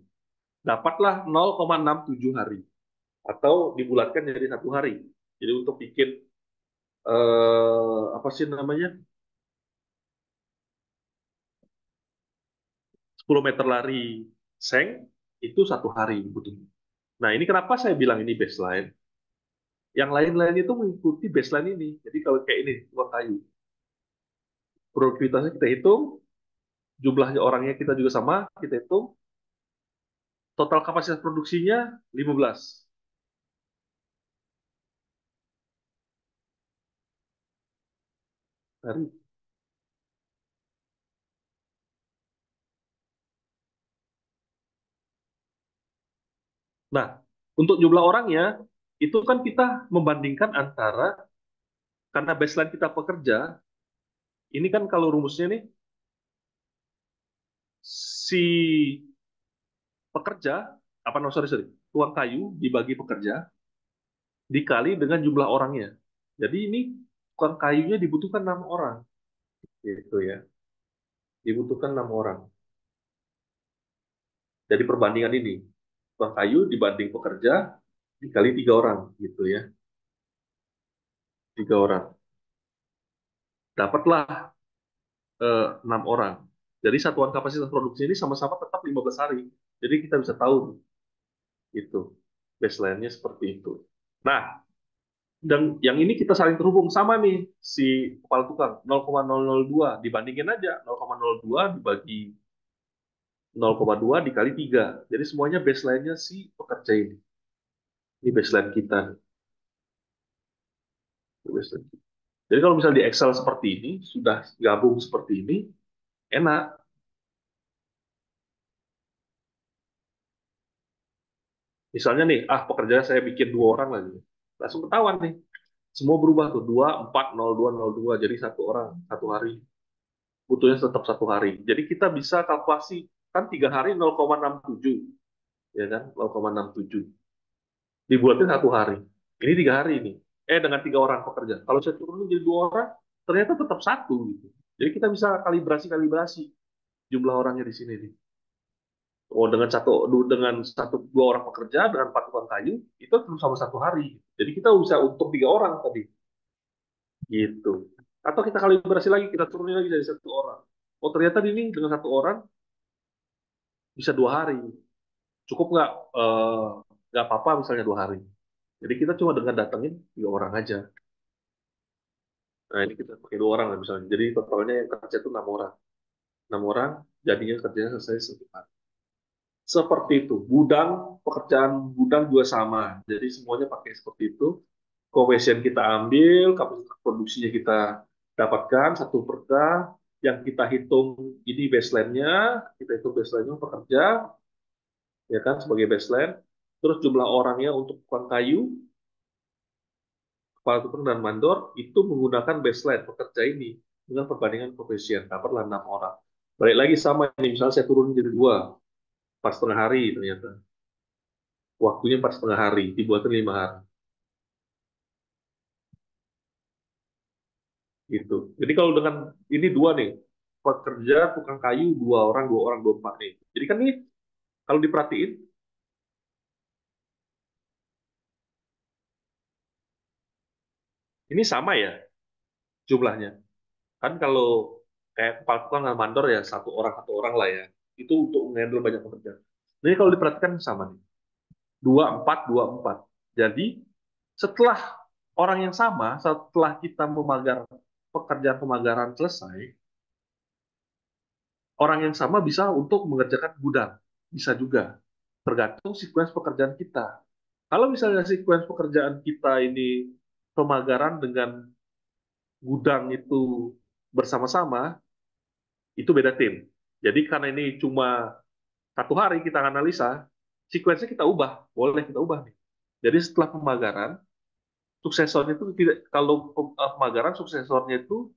Dapatlah 0,67 hari. Atau dibulatkan jadi 1 hari. Jadi untuk bikin apa sih namanya 10 meter lari seng itu 1 hari butuh. Nah ini kenapa saya bilang ini baseline. Yang lain-lain itu mengikuti baseline ini. Jadi kalau kayak ini tukang kayu, produktivitasnya kita hitung, jumlahnya orangnya kita juga sama, kita hitung, total kapasitas produksinya 15 hari. Nah untuk jumlah orangnya itu kan kita membandingkan antara karena baseline kita pekerja, ini kan kalau rumusnya nih si pekerja apa no sorry sorry tukang kayu dibagi pekerja dikali dengan jumlah orangnya. Jadi ini tukang kayunya dibutuhkan 6 orang, gitu ya. Dibutuhkan 6 orang. Jadi perbandingan ini tukang kayu dibanding pekerja dikali 3 orang, gitu ya. 3 orang. Dapatlah 6 orang. Jadi satuan kapasitas produksi ini sama-sama tetap 15 hari. Jadi kita bisa tahu itu. baseline-nya seperti itu. Nah, dan yang ini kita saling terhubung sama nih si kepala tukang 0,002 dibandingin aja 0,02 dibagi 0,2 dikali 3. Jadi semuanya baseline-nya si pekerja ini. Ini baseline kita. Baseline. Jadi kalau misalnya di Excel seperti ini, sudah gabung seperti ini, enak. Misalnya nih, pekerja saya bikin 2 orang lagi. Langsung ketahuan nih. Semua berubah tuh, 240202. Jadi 1 orang, 1 hari. Butuhnya tetap 1 hari. Jadi kita bisa kalkulasi, kan 3 hari 0,67. Ya kan, 0,67. Dibuatin 1 hari. Ini 3 hari ini. Dengan 3 orang pekerja. Kalau saya turunin jadi 2 orang, ternyata tetap satu gitu. Jadi kita bisa kalibrasi jumlah orangnya di sini nih. Oh, dengan satu 2 orang pekerja dengan 4 tukang kayu itu terus sama 1 hari. Jadi kita bisa untung 3 orang tadi, gitu. Atau kita kalibrasi lagi, kita turunin lagi dari 1 orang. Oh ternyata ini dengan 1 orang bisa 2 hari. Cukup nggak? Nggak apa-apa misalnya 2 hari. Jadi kita cuma dengan datengin 3 orang aja. Nah ini kita pakai 2 orang lah misalnya. Jadi totalnya yang kerja itu 6 orang. 6 orang jadinya kerjanya selesai 1 hari. Seperti itu. Pekerjaan gudang juga sama. Jadi semuanya pakai seperti itu. Coefficient kita ambil, kapasitas produksinya kita dapatkan satu perka, yang kita hitung ini baseline-nya, kita hitung baseline-nya pekerja, ya kan sebagai baseline. Terus jumlah orangnya untuk tukang kayu, kepala tukang dan mandor itu menggunakan baseline pekerja ini dengan perbandingan coefficient, dapatlah 6 orang. Balik lagi sama ini, misalnya saya turun jadi 2, 4,5 hari ternyata. Waktunya 4,5 hari, dibuatkan 5 hari. Gitu. Jadi kalau dengan ini dua nih, pekerja tukang kayu 2 orang, 2 orang, 24 nih. Jadi kan ini kalau diperhatiin, ini sama ya jumlahnya. Kan kalau kayak kepala tukang sama mandor ya 1 orang 1 orang lah ya. Itu untuk menghandle banyak pekerja. Jadi kalau diperhatikan sama nih, 24 24. Jadi setelah orang yang sama, setelah kita memagar pekerjaan pemagaran selesai, orang yang sama bisa untuk mengerjakan gudang. Bisa juga. Tergantung sequence pekerjaan kita. Kalau misalnya sequence pekerjaan kita ini pemagaran dengan gudang itu bersama-sama, itu beda tim. Jadi karena ini cuma 1 hari kita analisa, sequence kita ubah. Boleh kita ubah nih. Jadi setelah pemagaran, suksesornya itu tidak, kalau pemagaran suksesornya itu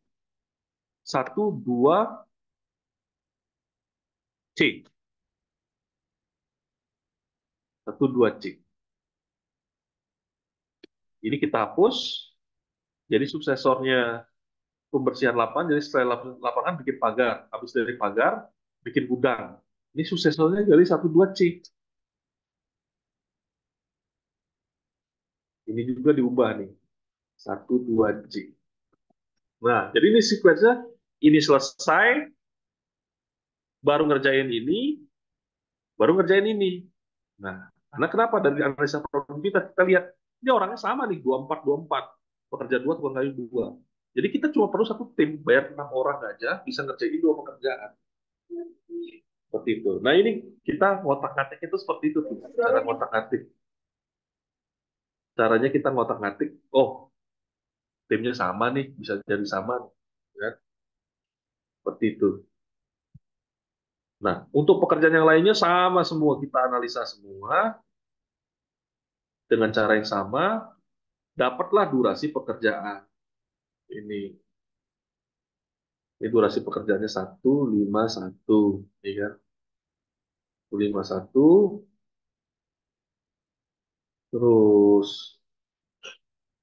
1 2 C. 1 2 C. Ini kita hapus, jadi suksesornya pembersihan lapangan, jadi setelah lapangan bikin pagar, habis dari pagar bikin gudang. Ini suksesornya jadi 1 2 C. Ini juga diubah nih, 1 2 C. Nah, jadi ini sequence-nya, ini selesai, baru ngerjain ini, baru ngerjain ini. Nah, karena kenapa? Dari analisa problem kita lihat, ini orangnya sama nih, 24 24. Pekerja 2, tukang kayu 2. Jadi kita cuma perlu satu tim, bayar 6 orang aja, bisa ngerjain 2 pekerjaan. Seperti itu. Nah ini kita ngotak-ngatik itu seperti itu tuh, cara ngotak-ngatik. Caranya kita ngotak-ngatik, oh timnya sama nih, bisa jadi sama, ya, seperti itu. Nah, untuk pekerjaan yang lainnya sama semua, kita analisa semua dengan cara yang sama, dapatlah durasi pekerjaan. Ini durasi pekerjaannya 151, ya kan? 151, terus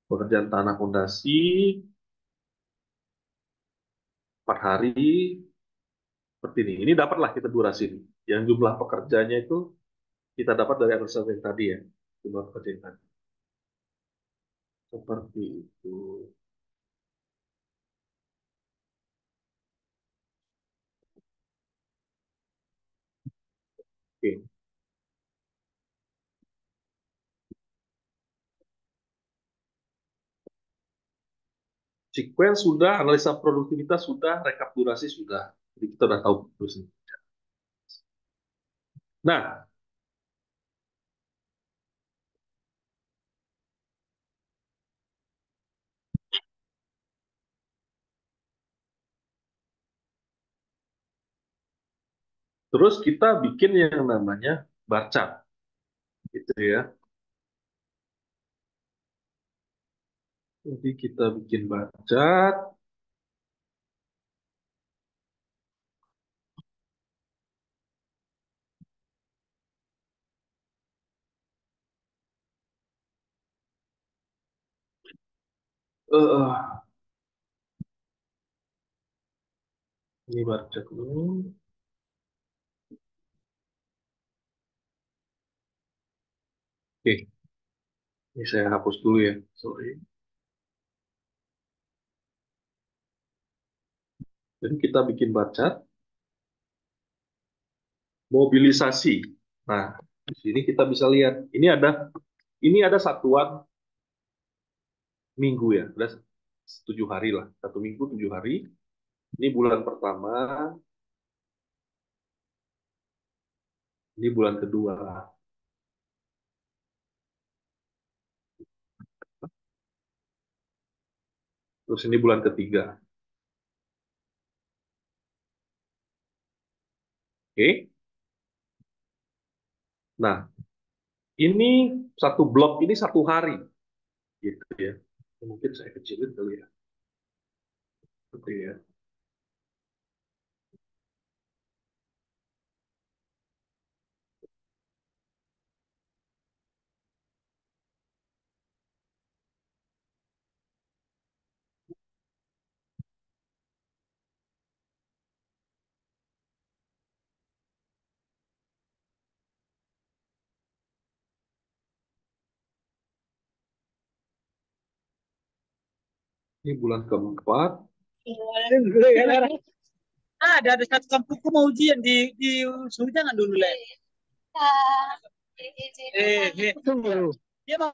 pekerjaan tanah fondasi 4 hari, seperti ini. Ini dapatlah kita durasi ini. Yang jumlah pekerjanya itu kita dapat dari analisa yang tadi ya, jumlah pekerja yang tadi. Seperti itu. Oke. Sequence sudah, analisa produktivitas sudah, rekap durasi sudah. Jadi kita udah tahu terus. Nah, terus kita bikin yang namanya bar chart, gitu ya. Jadi kita bikin bar chart. Eh, ini bar chart ini. Oke, ini saya hapus dulu ya. Sorry. Jadi kita bikin bar chart, mobilisasi. Nah, di sini kita bisa lihat, ini ada satuan minggu ya, ada 7 hari lah, 1 minggu 7 hari. Ini bulan pertama, ini bulan kedua, terus ini bulan ketiga. Oke, nah ini satu blok ini 1 hari, gitu ya. Mungkin saya kecilin kali ya, gitu ya. Ini bulan keempat, Ada satu kampungku mau ujian di suruh jangan dulu lah. Dia mau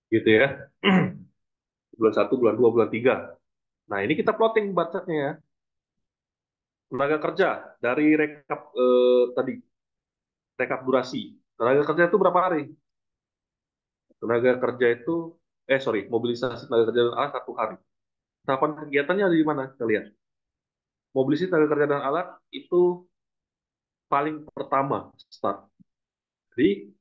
gitu ya. Bulan satu, bulan dua, bulan tiga. Nah ini kita plotting budgetnya ya. Tenaga kerja dari rekap tadi, rekap durasi. Tenaga kerja itu berapa hari? Tenaga kerja itu, sorry, mobilisasi tenaga kerja dan alat 1 hari. Tahapan kegiatannya ada di mana? Kita lihat. Mobilisasi tenaga kerja dan alat itu paling pertama start. Jadi,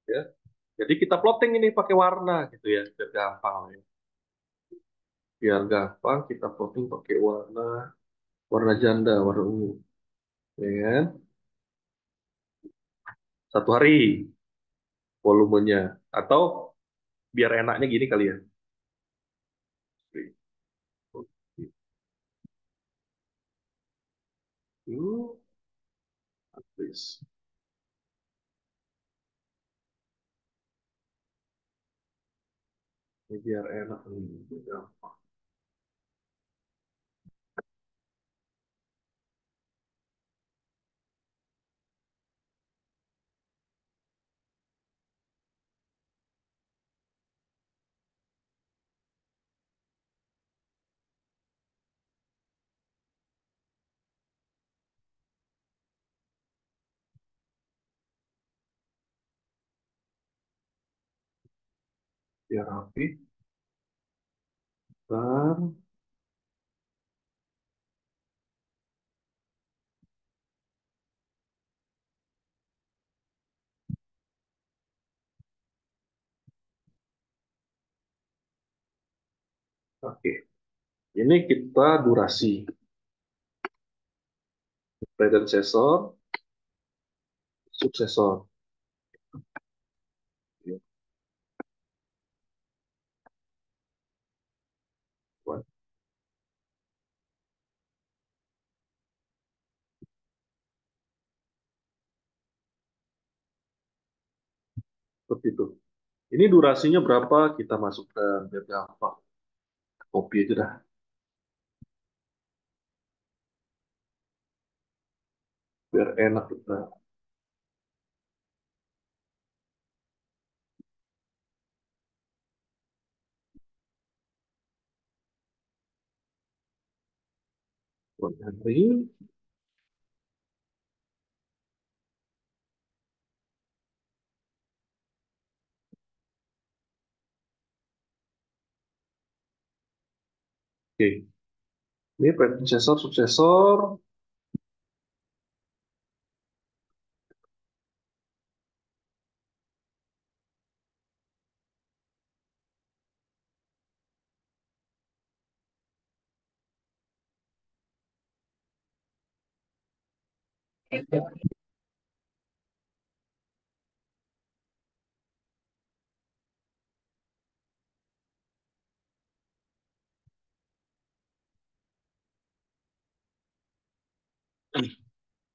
ya, jadi kita plotting ini pakai warna gitu ya, biar gampang ya. Biar gampang kita plotting pakai warna, warna janda, warna ungu, ya kan? 1 hari volumenya, atau biar enaknya gini kali ya. Please. Ini biar enak nih, gampang. Biar rapi. Bentar. Oke, ini kita durasi. Predecessor, suksesor. Seperti itu. Ini durasinya berapa? Kita masukkan biar gampang. Kopi aja dah. Biar enak kita. Buat hari. Oke. Ini predecessor, suksesor.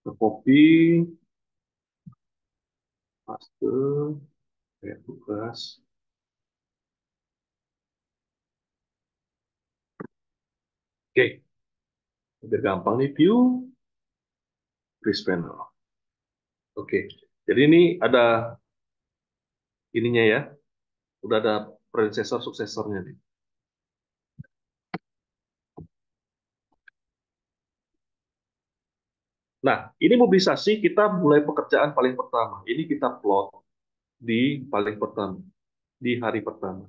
Kopi, paste, kayak tugas. Oke, biar gampang nih view, Chris panel. Oke, jadi ini ada ininya ya, udah ada predecessor suksesornya nih. Nah, ini mobilisasi kita mulai pekerjaan paling pertama. Ini kita plot di paling pertama, di hari pertama.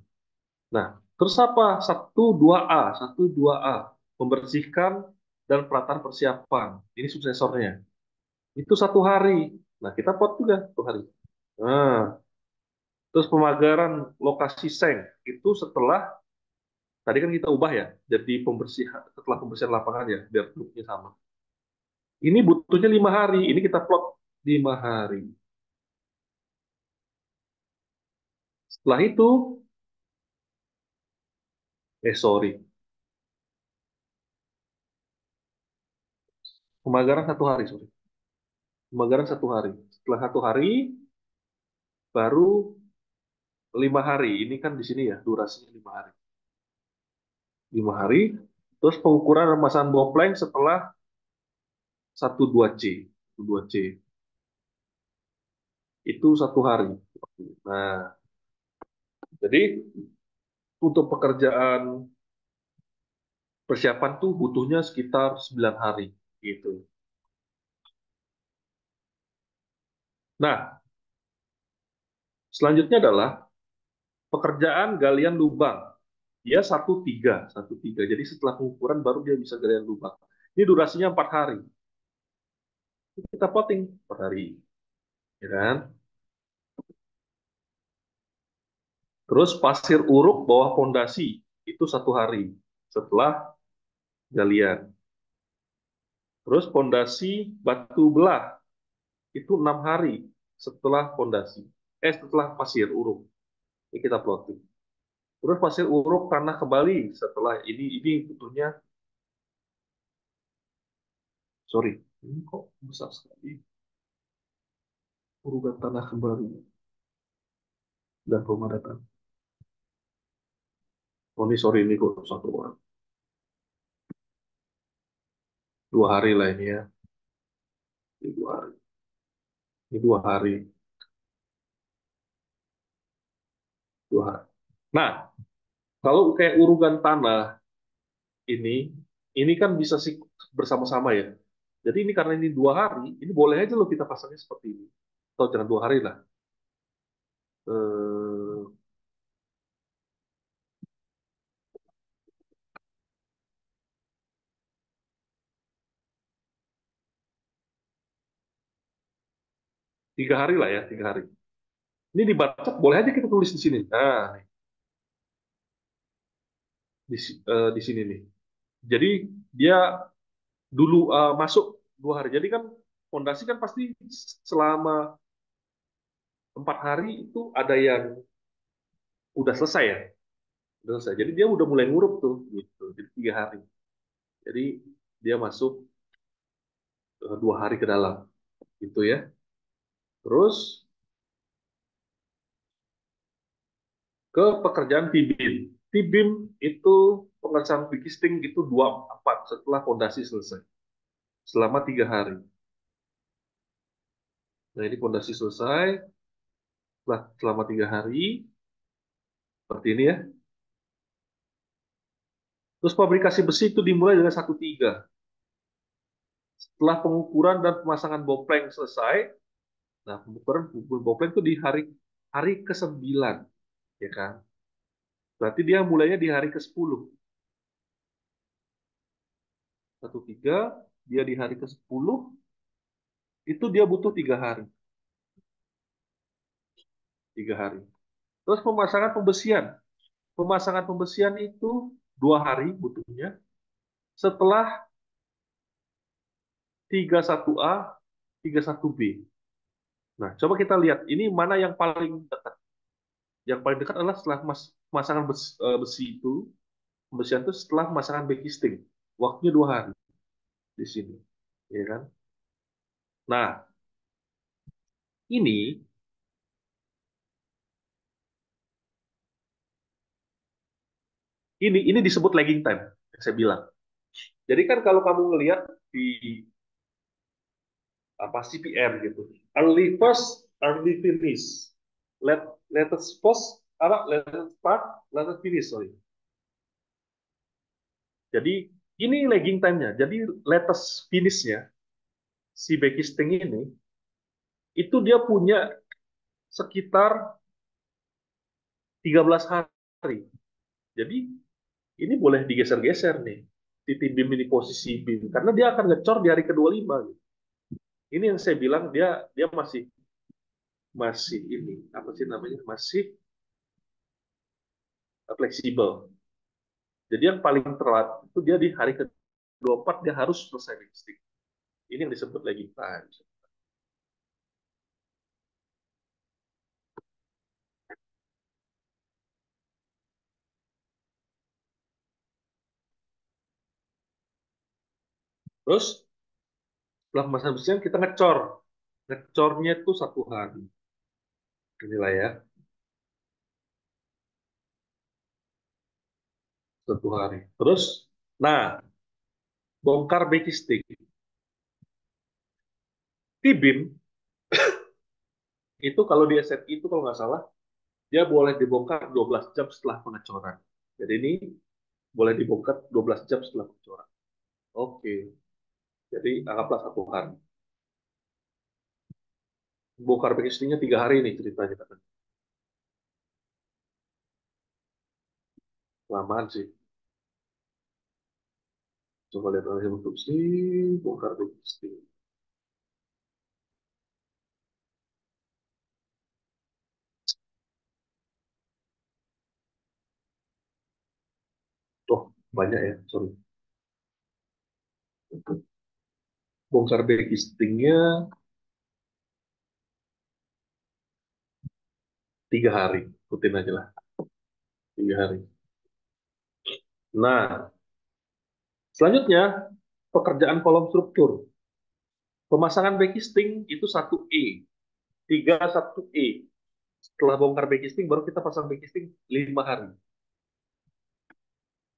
Nah, terus apa? 1, 2A, 1, 2A. Membersihkan dan perawatan persiapan. Ini suksesornya. Itu 1 hari. Nah, kita plot juga 1 hari. Nah, terus pemagaran lokasi seng. Itu setelah, tadi kan kita ubah ya, jadi pembersihan, setelah pembersihan lapangan ya, biar looknya sama. Ini butuhnya 5 hari. Ini kita plot 5 hari. Setelah itu, sorry, pemagaran 1 hari, sorry. Pemagaran 1 hari. Setelah 1 hari, baru 5 hari. Ini kan di sini ya, durasinya 5 hari. 5 hari. Terus pengukuran remasan bopleng setelah 1, 2C. 1, 2C. Itu 1 hari. Nah, jadi untuk pekerjaan persiapan tuh butuhnya sekitar 9 hari. Gitu. Nah, selanjutnya adalah pekerjaan galian lubang. Dia 1, 3, 1, 3. Jadi setelah pengukuran baru dia bisa galian lubang. Ini durasinya 4 hari. Kita plotting per hari, ya kan? Terus pasir uruk bawah pondasi itu 1 hari setelah galian. Terus pondasi batu belah itu 6 hari setelah pondasi. Setelah pasir uruk. Ini kita plotting. Terus pasir uruk tanah kembali setelah ini butuhnya, sorry, ini kok besar sekali. Urutan tanah kembali dan pemadatan. Oh ini sorry, ini kok 1 hari. 2 hari lah ini ya. Ini 2 hari. Ini 2 hari. 2 hari. Nah, kalau kayak urugan tanah ini, ini kan bisa sih bersama-sama ya. Jadi ini karena ini 2 hari, ini boleh aja loh kita pasangnya seperti ini. Atau jangan 2 hari lah. 3 hari lah ya, 3 hari. Ini dibaca, boleh aja kita tulis di sini. Nah, di sini nih. Jadi dia dulu masuk 2 hari. Jadi kan fondasi kan pasti selama 4 hari itu ada yang udah selesai ya, udah selesai. Jadi dia udah mulai ngurup tuh, gitu. Jadi 3 hari. Jadi dia masuk 2 hari ke dalam, gitu ya. Terus ke pekerjaan T-beam. T-beam itu pengerjaan bikisting itu 24 setelah fondasi selesai selama 3 hari. Nah ini fondasi selesai selama 3 hari seperti ini ya. Terus fabrikasi besi itu dimulai dengan 1.3. Setelah pengukuran dan pemasangan bopleng selesai, nah pengukuran bopleng itu di hari ke-9, ya kan? Berarti dia mulainya di hari ke-10. 1.3, dia di hari ke-10, itu dia butuh 3 hari. 3 hari. Terus pemasangan pembesian. Pemasangan pembesian itu 2 hari butuhnya. Setelah 31A, 31B. Nah, coba kita lihat ini mana yang paling dekat. Yang paling dekat adalah setelah pemasangan besi itu, pembesian itu setelah pemasangan backisting. Waktunya 2 hari di sini, ya kan? Nah, ini ini disebut lagging time yang saya bilang. Jadi kan kalau kamu ngelihat di apa CPM gitu, early first, early finish, latest post, apa latest start, latest finish, sorry. Jadi ini lagging time-nya. Jadi latest finish-nya si Becky Sting ini itu dia punya sekitar 13 hari. Jadi ini boleh digeser-geser nih titik BIM ini posisi BIM karena dia akan ngecor di hari ke-25 gitu. Ini yang saya bilang dia dia masih masih ini apa sih namanya masih fleksibel. Jadi yang paling telat itu dia di hari ke-24 dia harus selesai logistik. Ini yang disebut lagging time. Terus setelah masa bersihan kita ngecor. Ngecornya itu 1 hari. Inilah ya, 1 hari. Terus, nah, bongkar beki stick. T-beam itu kalau di SNI itu kalau nggak salah, dia boleh dibongkar 12 jam setelah pengecoran. Jadi ini boleh dibongkar 12 jam setelah pengecoran. Oke, jadi anggaplah 1 hari. Bongkar beki sticknya 3 hari nih ceritanya. Lamaan sih. Coba lihat aja untuk si bongkar beki stick. Oh, banyak ya, sorry. Bongkar beki sticknya 3 hari. Ikutin aja lah, 3 hari. Nah, selanjutnya pekerjaan kolom struktur. Pemasangan backisting itu 1E, 31E. Setelah bongkar backisting baru kita pasang backisting 5 hari.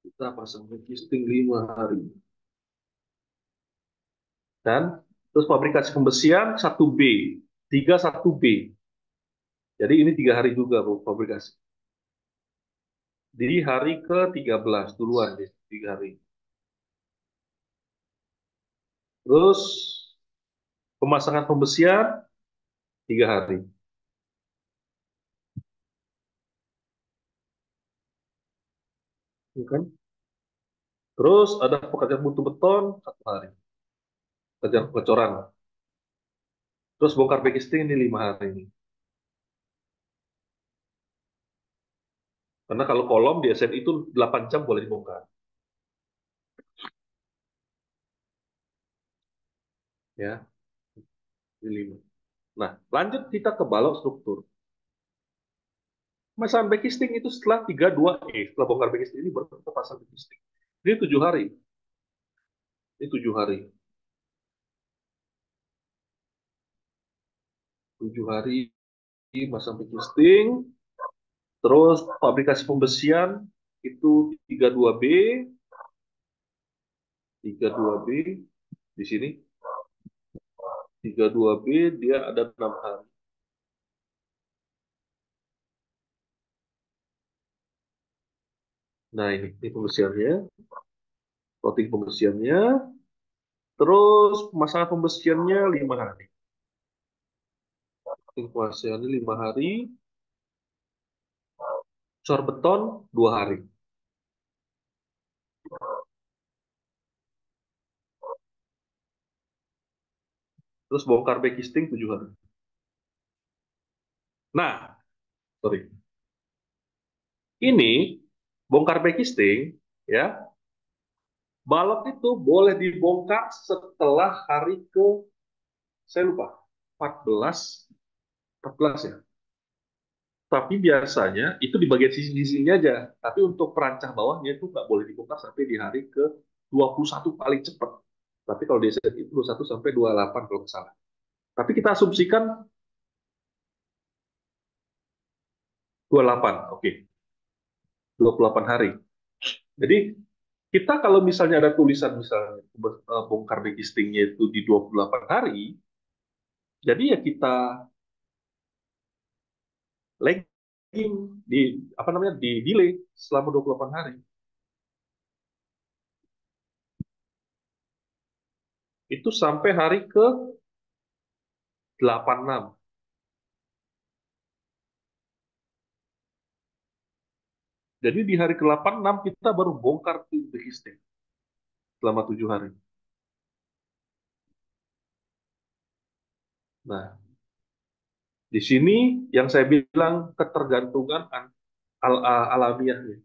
Kita pasang backisting 5 hari. Dan terus fabrikasi pembesian 1B, 31B. Jadi ini 3 hari juga fabrikasi. Di hari ke-13 duluan deh, 3 hari. Terus pemasangan pembesian 3 hari. Ya kan? Terus ada pekerjaan butuh beton 1 hari. Pekerjaan pengecoran. Terus bongkar backisting ini 5 hari. Karena kalau kolom di SN itu 8 jam boleh dibongkar. Ya, di 5. Nah, lanjut kita ke balok struktur. Pemasangan backisting itu setelah 32E, setelah bongkar backisting ini baru kita pasang backisting. Ini 7 hari. Ini 7 hari. 7 hari masang backisting. Terus fabrikasi pembesian itu 32B, 32B di sini 32B dia ada 6 hari. Nah ini pembesiannya, plotting pembesiannya, terus pemasangan pembesiannya 5 hari. Plotting pembesiannya 5 hari, cor beton 2 hari. Terus bongkar backisting 7 hari. Nah, sorry. Ini bongkar backisting ya. Balok itu boleh dibongkar setelah hari ke saya lupa 14 14 ya. Tapi biasanya itu di bagian sisi-sisinya aja. Tapi untuk perancah bawahnya itu nggak boleh dibongkar sampai di hari ke 21 paling cepat. Tapi kalau di SNI itu 21 sampai 28 kalau nggak salah. Tapi kita asumsikan 28, oke. 28 hari. Jadi kita kalau misalnya ada tulisan misalnya bongkar registrnya itu di 28 hari, jadi ya kita lagging di apa namanya di delay selama 28 hari. Itu sampai hari ke 86. Jadi di hari ke-86 kita baru bongkar tuh registry selama 7 hari. Nah, di sini yang saya bilang ketergantungan alamiahnya.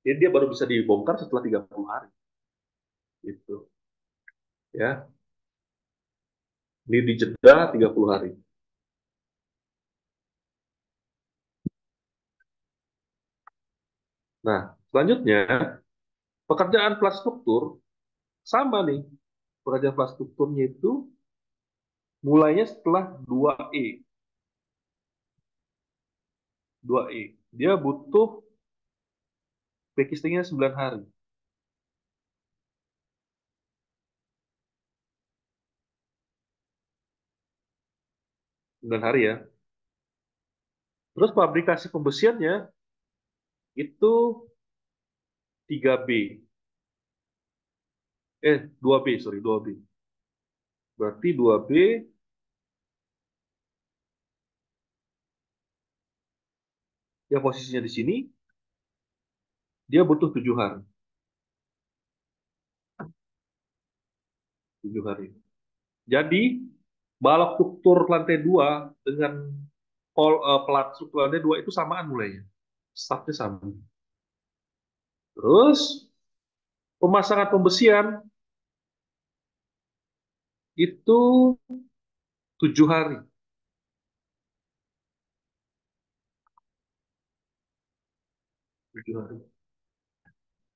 Jadi dia baru bisa dibongkar setelah 30 hari. Gitu. Ya. Ini dijeda 30 hari. Nah, selanjutnya pekerjaan plat struktur sama nih. Pekerjaan plat strukturnya itu mulainya setelah 2E. 2E. Dia butuh backistingnya 9 hari. 9 hari ya. Terus fabrikasi pembesiannya itu 3B. 2B, sorry, 2B. Berarti 2B yang posisinya di sini, dia butuh 7 hari. 7 hari. Jadi, balok struktur lantai 2 dengan pelat struktur lantai 2 itu samaan mulainya. Startnya sama. Terus, pemasangan pembesian itu 7 hari. 7 hari.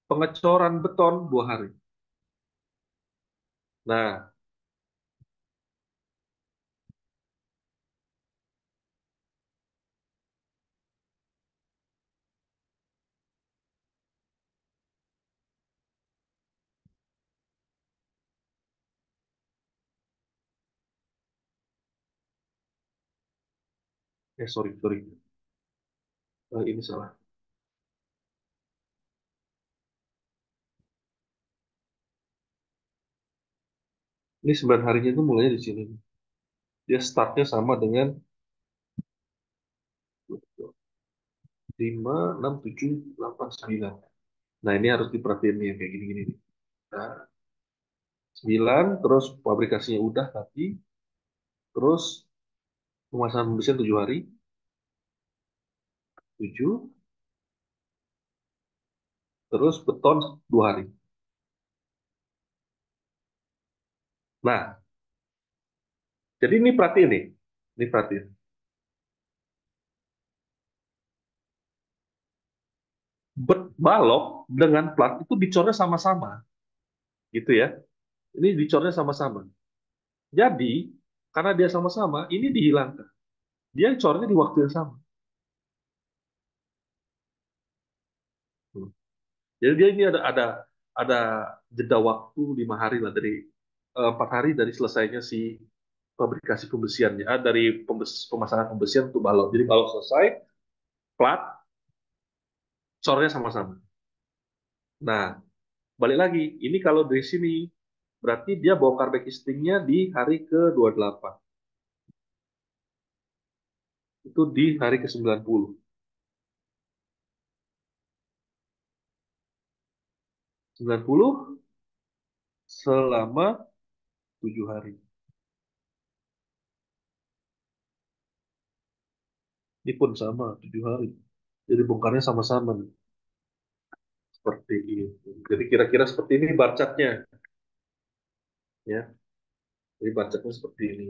Pengecoran beton 2 hari. Nah, sorry, sorry. Ini salah. Ini 9 harinya itu mulainya di sini. Dia startnya sama dengan 5, 6, 7, 8, 9. Nah, ini harus diperhatiin nih, kayak gini-gini. Nah, 9, terus pabrikasinya udah tapi, terus pemasangan pembesian 7 hari, 7, terus beton 2 hari. Nah, jadi ini perhatiin nih. Ini perhatiin. Balok dengan plat itu dicornya sama-sama. Gitu ya. Ini dicornya sama-sama. Jadi, karena dia sama-sama, ini dihilangkan. dia cornya di waktu yang sama. Hmm. Jadi dia ini ada jeda waktu 5 hari lah dari 4 hari dari selesainya si fabrikasi pembesiannya, dari pemasangan pembesian untuk balok. Jadi balok selesai, plat, cornya sama-sama. Nah, balik lagi, ini kalau dari sini berarti dia bongkar backcastingnya di hari ke-28. Itu di hari ke-90. 90 selama 7 hari. Ini pun sama, 7 hari. Jadi bongkarnya sama-sama nih. Seperti itu. Jadi kira-kira seperti ini bar chartnya, ya. Jadi bar chartnya seperti ini.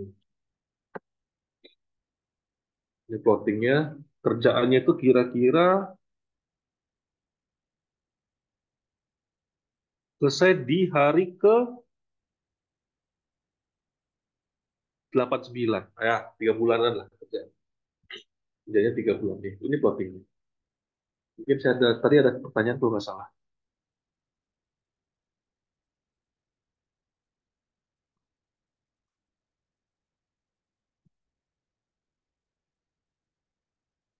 Ini plottingnya. Kerjaannya itu kira-kira selesai di hari ke-89. Ya, 3 bulanan lah kerjaan. Kerjanya 3 bulan nih. Ini plottingnya. Mungkin tadi ada pertanyaan tuh nggak salah.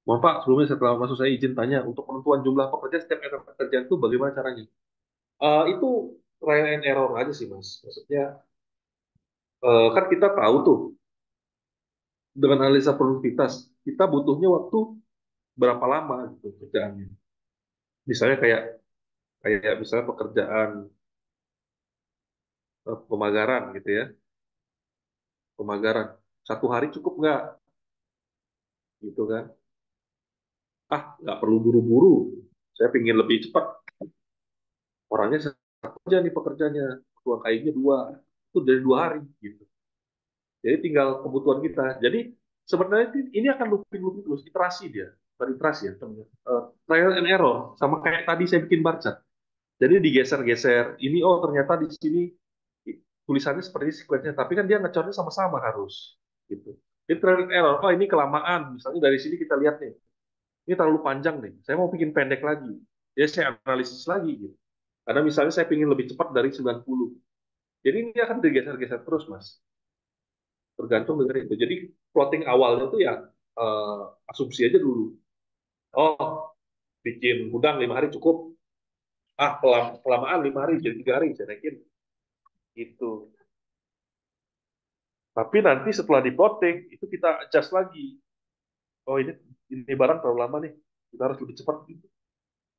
Mohon Pak, sebelumnya setelah masuk saya izin tanya, untuk penentuan jumlah pekerja setiap era pekerjaan itu bagaimana caranya? Itu trial and error aja sih, Mas. Maksudnya, kan kita tahu tuh, dengan analisa produktivitas, kita butuhnya waktu berapa lama gitu kerjaannya. Misalnya kayak kayak misalnya pekerjaan pemagaran gitu ya, pemagaran. 1 hari cukup nggak? Gitu kan. Ah, nggak perlu buru-buru. Saya pingin lebih cepat. Orangnya satu aja nih pekerjanya. Kebutuhan kayunya 2. Itu dari 2 hari. Gitu. Jadi tinggal kebutuhan kita. Jadi sebenarnya ini akan looping-looping terus. Iterasi dia. Bukan iterasi ya. Trial and error. Sama kayak tadi saya bikin bar chart. Jadi digeser-geser. Ini oh ternyata di sini tulisannya seperti sequence-nya, tapi kan dia ngecornya sama-sama harus. Gitu. Jadi trial and error. Oh ini kelamaan. Misalnya dari sini kita lihat nih. Ini terlalu panjang nih. Saya mau bikin pendek lagi. Jadi saya analisis lagi gitu. Karena misalnya saya ingin lebih cepat dari 90. Jadi ini akan digeser-geser terus, Mas. Tergantung dengan itu. Jadi plotting awalnya tuh ya eh, asumsi aja dulu. Oh, bikin gudang 5 hari cukup. Ah, kelamaan 5 hari jadi 3 hari saya naikin. Itu. Tapi nanti setelah diplotting itu kita adjust lagi. Oh ini barang terlalu lama nih. Kita harus lebih cepat gitu.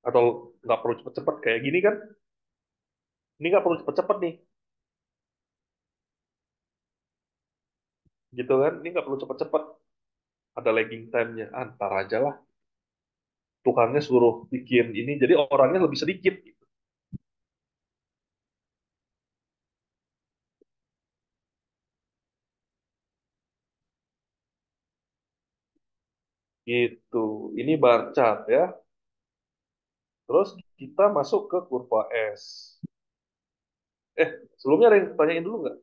Atau nggak perlu cepat-cepat kayak gini kan? Ini nggak perlu cepat-cepat nih, gitu kan? Ini nggak perlu cepat-cepat. Ada lagging time-nya. Antar aja lah. Tukangnya suruh bikin ini, jadi orangnya lebih sedikit. Gitu. Ini bar chart ya. Terus kita masuk ke kurva S. Sebelumnya ada yang tanyain dulu nggak?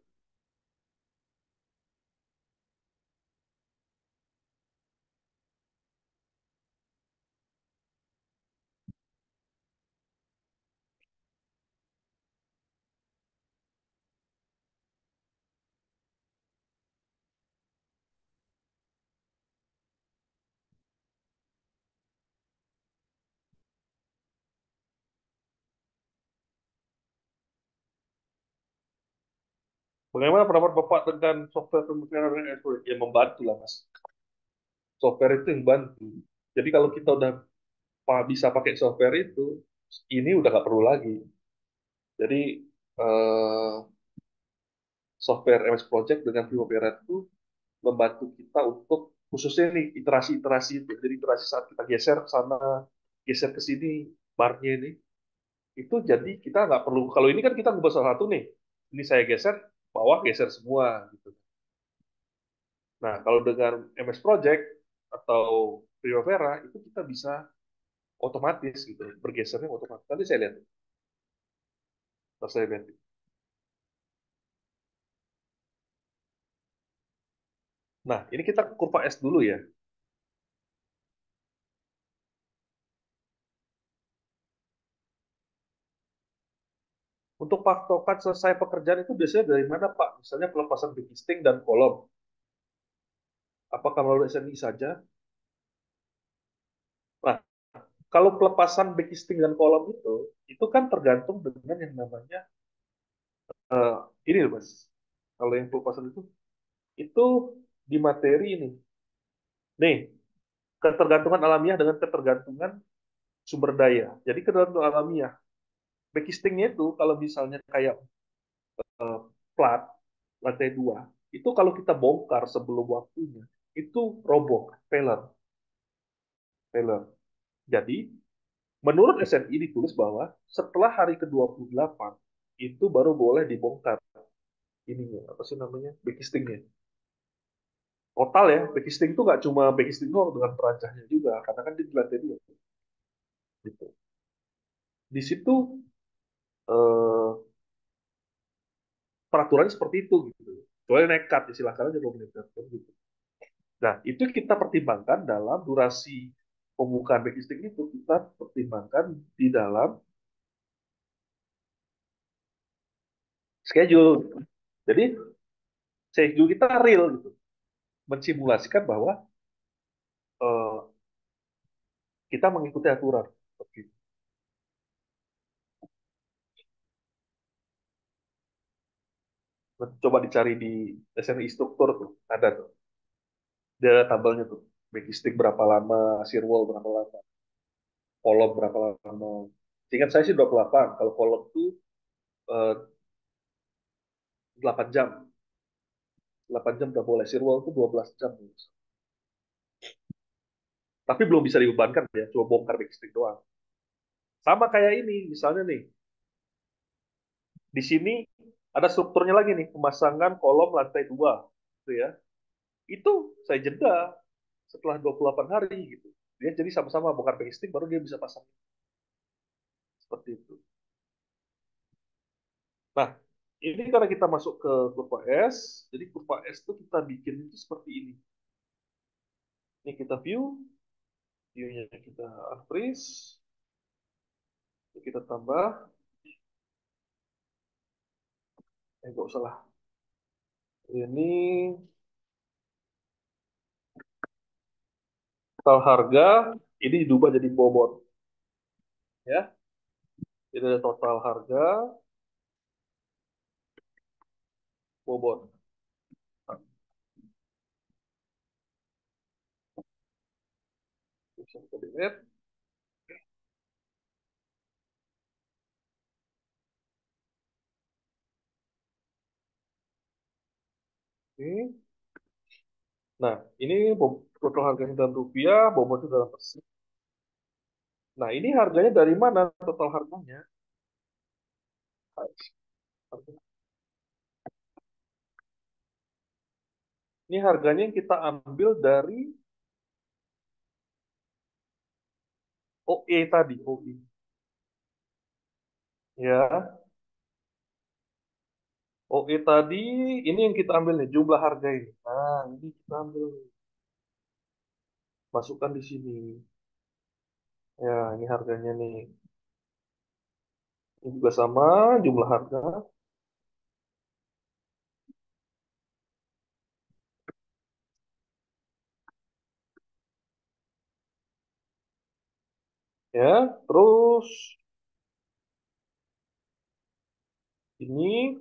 Bagaimana pendapat Bapak dengan software pemutaran Android? Ya membantu lah, Mas. Software itu yang bantu. Jadi kalau kita udah bisa pakai software itu, ini udah nggak perlu lagi. Jadi eh, software MS Project dengan Primavera itu membantu kita untuk khususnya nih iterasi-iterasi itu. Jadi iterasi saat kita geser ke sana, geser ke sini, barnya ini, itu jadi kita nggak perlu, kalau ini kan kita ngubah salah satu nih, ini saya geser, bawah geser semua gitu. Nah, kalau dengan MS Project atau Primavera itu kita bisa otomatis gitu, bergesernya otomatis. Nanti saya lihat, nanti saya lihat. Nah, ini kita ke kurva S dulu ya. Untuk patokan selesai pekerjaan itu biasanya dari mana, Pak? Misalnya pelepasan backisting dan kolom. Apakah melalui SNI saja? Nah, kalau pelepasan backisting dan kolom itu kan tergantung dengan yang namanya eh, ini loh, Mas. Kalau yang pelepasan itu di materi ini. Nih, ketergantungan alamiah dengan ketergantungan sumber daya. Jadi ketergantungan alamiah. Backistingnya itu kalau misalnya kayak plat lantai 2 itu kalau kita bongkar sebelum waktunya itu roboh, failure, failure. Jadi menurut SNI ditulis bahwa setelah hari ke-28 itu baru boleh dibongkar ininya apa sih namanya backistingnya. Total ya, backisting itu nggak cuma backisting doang dengan perancahnya juga, karena kan dia di lantai 2. Gitu. Di situ eh, peraturannya seperti itu gitu. Soalnya nekat, silahkan aja kalau nekat gitu. Nah, itu kita pertimbangkan dalam durasi pembukaan backlisting itu kita pertimbangkan di dalam schedule. Jadi schedule kita real gitu, mensimulasikan bahwa eh, kita mengikuti aturan. Oke. Coba dicari di SNI struktur tuh, ada tuh. Dia ada tabelnya tuh. Backlisting berapa lama, shear wall berapa lama, kolom berapa lama. Seingat saya sih 28. Kalau kolom tuh eh, 8 jam. 8 jam udah boleh. Shear wall tuh 12 jam. Tapi belum bisa dibebankan ya, cuma bongkar backlisting doang. Sama kayak ini, misalnya nih, di sini ada strukturnya lagi nih, pemasangan kolom lantai 2, gitu ya. Itu saya jeda setelah 28 hari gitu. Dia jadi sama-sama bongkar backlisting baru dia bisa pasang seperti itu. Nah, ini karena kita masuk ke kurva S, jadi kurva S itu kita bikin itu seperti ini. Ini kita view-nya kita unfreeze, kita tambah, nggak usah lah. Ini total harga, ini diubah jadi bobot. Ya, jadi ada total harga, bobot. Bisa kita delete. Oke. Nah, ini total harganya dalam rupiah, bobotnya dalam persen. Nah, ini harganya dari mana total harganya? Ini harganya yang kita ambil dari OE tadi, OE. Ya, OE tadi, ini yang kita ambil nih, jumlah harga ini. Nah, ini kita ambil, masukkan di sini. Ya, ini harganya nih. Ini juga sama, jumlah harga. Ya, terus ini,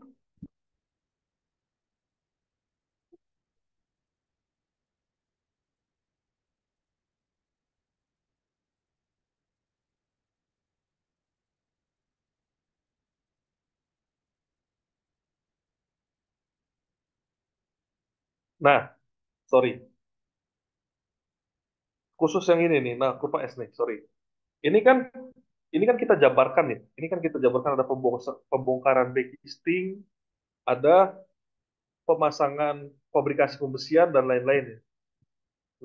nah, sorry, khusus yang ini nih, nah kurva S nih, sorry. Ini kan ini kan kita jabarkan ya. Ini kan kita jabarkan ada pembongkaran backlisting, ada pemasangan fabrikasi pembesian dan lain-lain ya.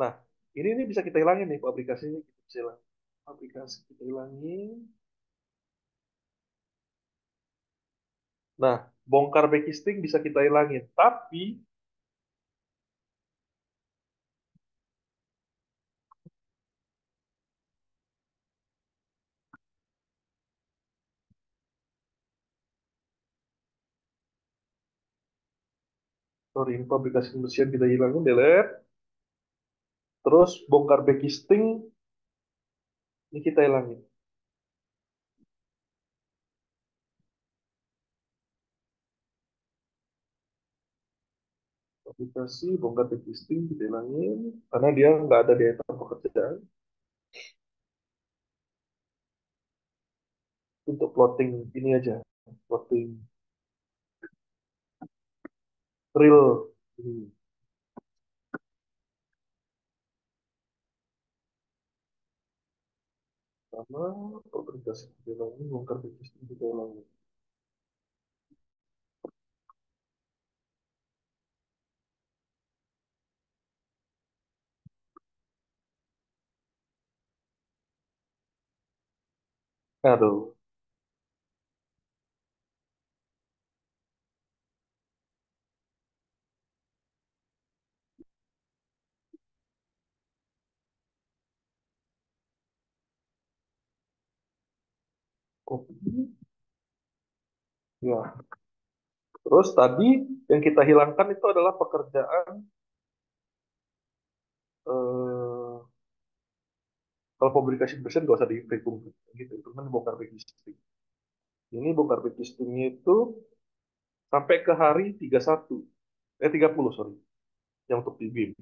Nah, ini bisa kita hilangin nih fabrikasi ini kita bisa hilangin. Fabrikasi kita hilangin. Nah, bongkar backlisting bisa kita hilangin. Tapi Sorry, ini publikasi pembersihan kita hilangin, delete. Terus bongkar backcasting, ini kita hilangin. Publikasi, bongkar backcasting, kita hilangin. Karena dia nggak ada di item pekerjaan. Untuk plotting ini aja. Plotting real. Hmm. Sama publikasi kita hilangin, bongkar backcasting kita hilangin. Aduh. Copy. Ya. Terus tadi yang kita hilangkan itu adalah pekerjaan eh, kalau publikasi present nggak usah dihitung gitu, itu kan bongkar backlisting. Ini bongkar backlistingnya itu sampai ke hari 31, 30 sorry, yang untuk di BIM.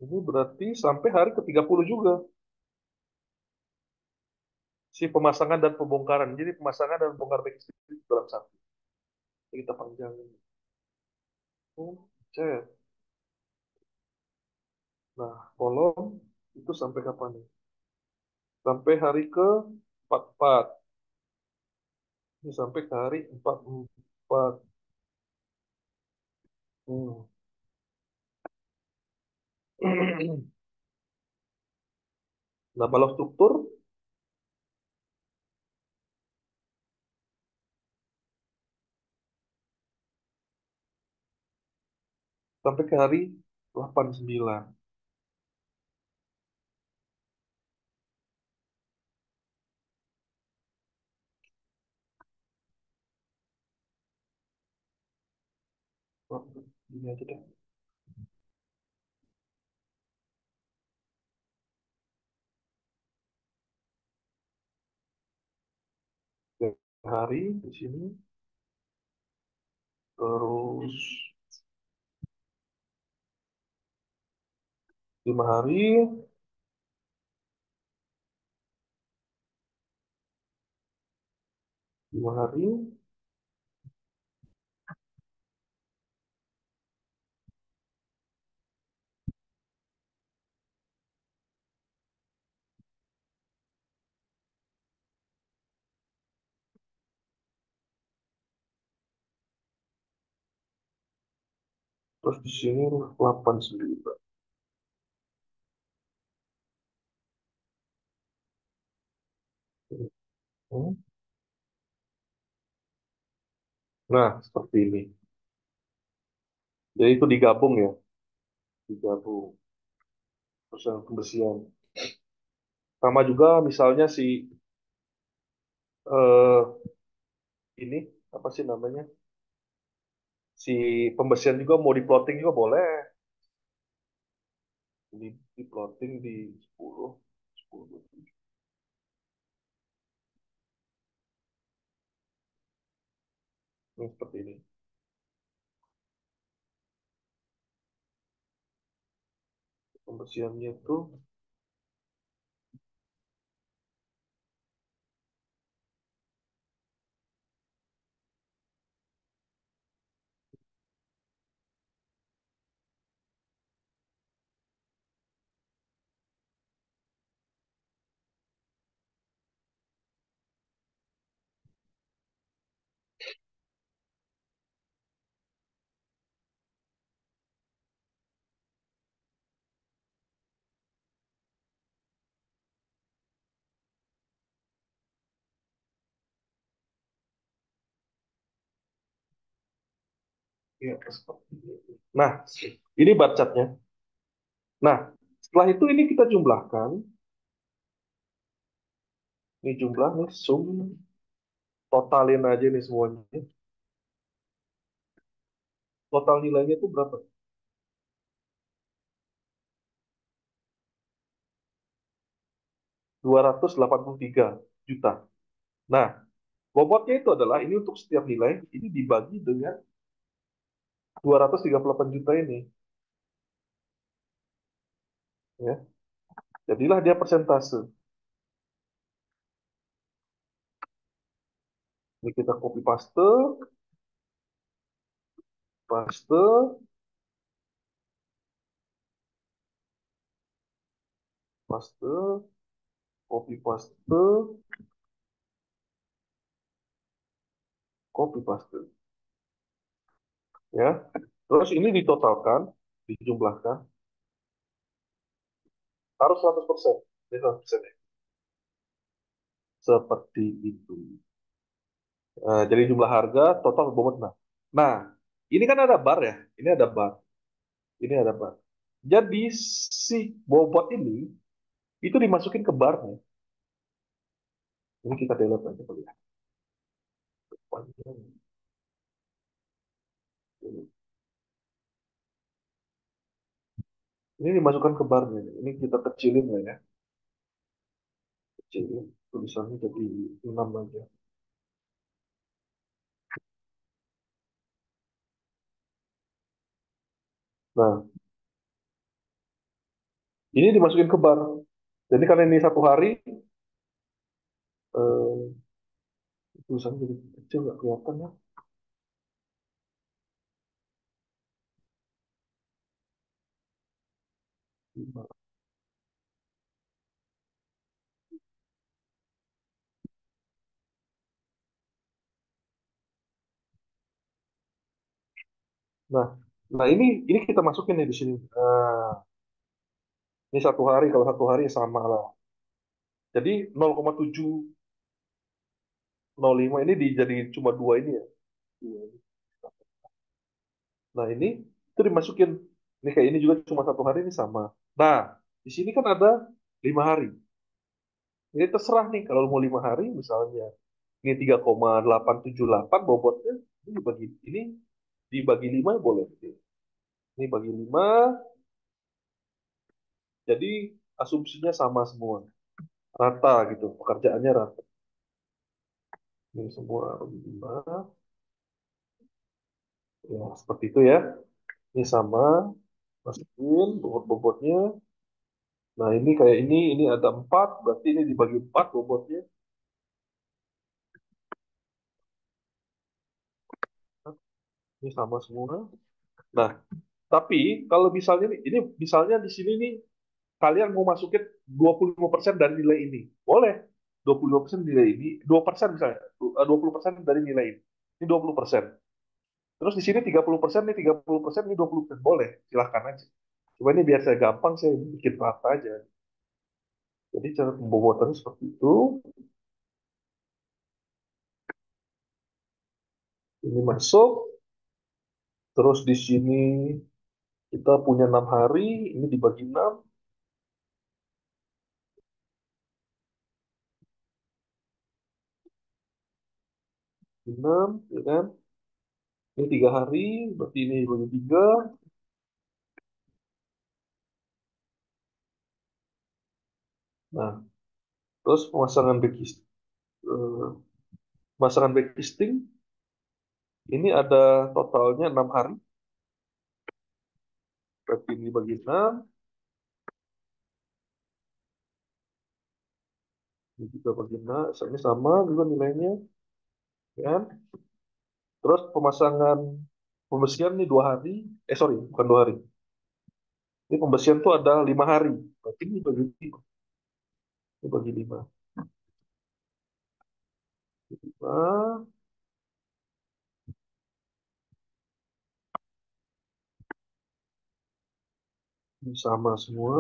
Ini berarti sampai hari ke 30 juga si pemasangan dan pembongkaran. Jadi pemasangan dan bongkar backlisting itu dalam satu. Jadi kita panjangin. Oh, cek. Nah, kolom itu sampai kapan nih? Sampai hari ke 44. Ini sampai ke hari 44. Hmm. Nah, kalau struktur sampai ke hari 89. Oh, ini aja deh. Tiga hari di sini. Terus 5 hari. 5 hari. Terus di sini 89. Hmm. Nah, seperti ini. Jadi itu digabung ya. Digabung. Terus yang pembersihan. Sama juga misalnya si eh, ini apa sih namanya? Si pembersihan juga mau diplotting juga boleh. Di plotting di 10, 10, ini seperti ini. Pembersihannya itu Ya, seperti ini. Nah, ini bar chartnya. Nah, setelah itu ini kita jumlahkan. Ini jumlah nih, sum, totalin aja nih semuanya. Total nilainya itu berapa? 283 juta. Nah, bobotnya itu adalah ini untuk setiap nilai, ini dibagi dengan 238 juta ini. Ya. Jadilah dia persentase. Ini kita copy paste, paste, paste, copy paste, copy paste. Ya. Terus ini ditotalkan, dijumlahkan, harus 100%. Ini 100% ya. Seperti itu. Jadi jumlah harga total bobot. Nah, ini kan ada bar ya. Ini ada bar. Ini ada bar. Jadi si bobot ini itu dimasukin ke barnya. Ini kita delete aja kali ya. Ini dimasukkan ke barnya. Ini kita kecilin lah ya. Kecilin. Tulisannya jadi 6 aja. Nah, ini dimasukin ke bar. Jadi karena ini satu hari, eh, tulisannya jadi kecil nggak kelihatan ya. Nah, nah ini kita masukin nih di sini. Ini satu hari, kalau satu hari sama lah. Jadi 0,705 ini dijadiin cuma dua ini ya. Dua ini. Nah ini itu dimasukin. Ini kayak ini juga cuma satu hari ini sama. Nah di sini kan ada 5 hari. Ini terserah nih kalau mau 5 hari misalnya ini 3,878 bobotnya ini dibagi 5 boleh. Ini bagi 5 jadi asumsinya sama semua rata gitu pekerjaannya rata. Ini semua bagi 5 ya seperti itu ya. Ini sama masukin bobot-bobotnya. Nah, ini kayak ini ada 4, berarti ini dibagi 4 bobotnya. Ini sama semua. Nah, tapi kalau misalnya ini misalnya di sini nih kalian mau masukin 25% dari nilai ini. Boleh. 25% nilai ini, 2% misalnya. 20% dari nilai ini. Ini 20%. Terus di sini 30%, nih 30%, ini 20%. Boleh, silahkan aja. Cuma ini biar saya gampang, saya bikin rata aja. Jadi cara pembobotannya seperti itu. Ini masuk. Terus di sini kita punya 6 hari, ini dibagi 6, 6, ya kan? Ini 3 hari, berarti ini dibagi 3. Nah, terus eh, pemasangan backcasting, ini ada totalnya 6 hari, berarti ini dibagi 6, ini juga bagi 6, ini sama juga nilainya, ya kan? Terus pembersihan ini 2 hari, sorry, bukan 2 hari. Ini pembersihan tuh ada 5 hari, berarti ini bagi 5. Ini bagi 5. 5, ini sama semua.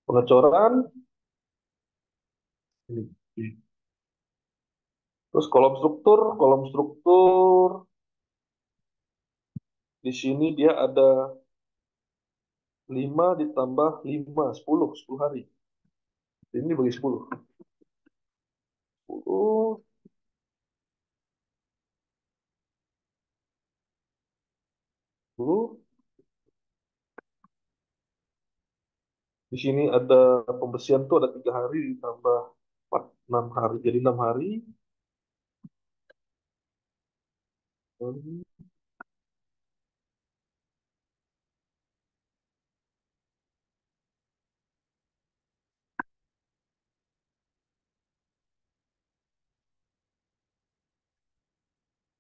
Pengecoran, ini Terus kolom struktur di sini dia ada 5 ditambah 5, 10 hari. Ini bagi 10. 10, 10. Di sini ada pembersihan tuh ada 3 hari ditambah 4, 6 hari. Jadi 6 hari.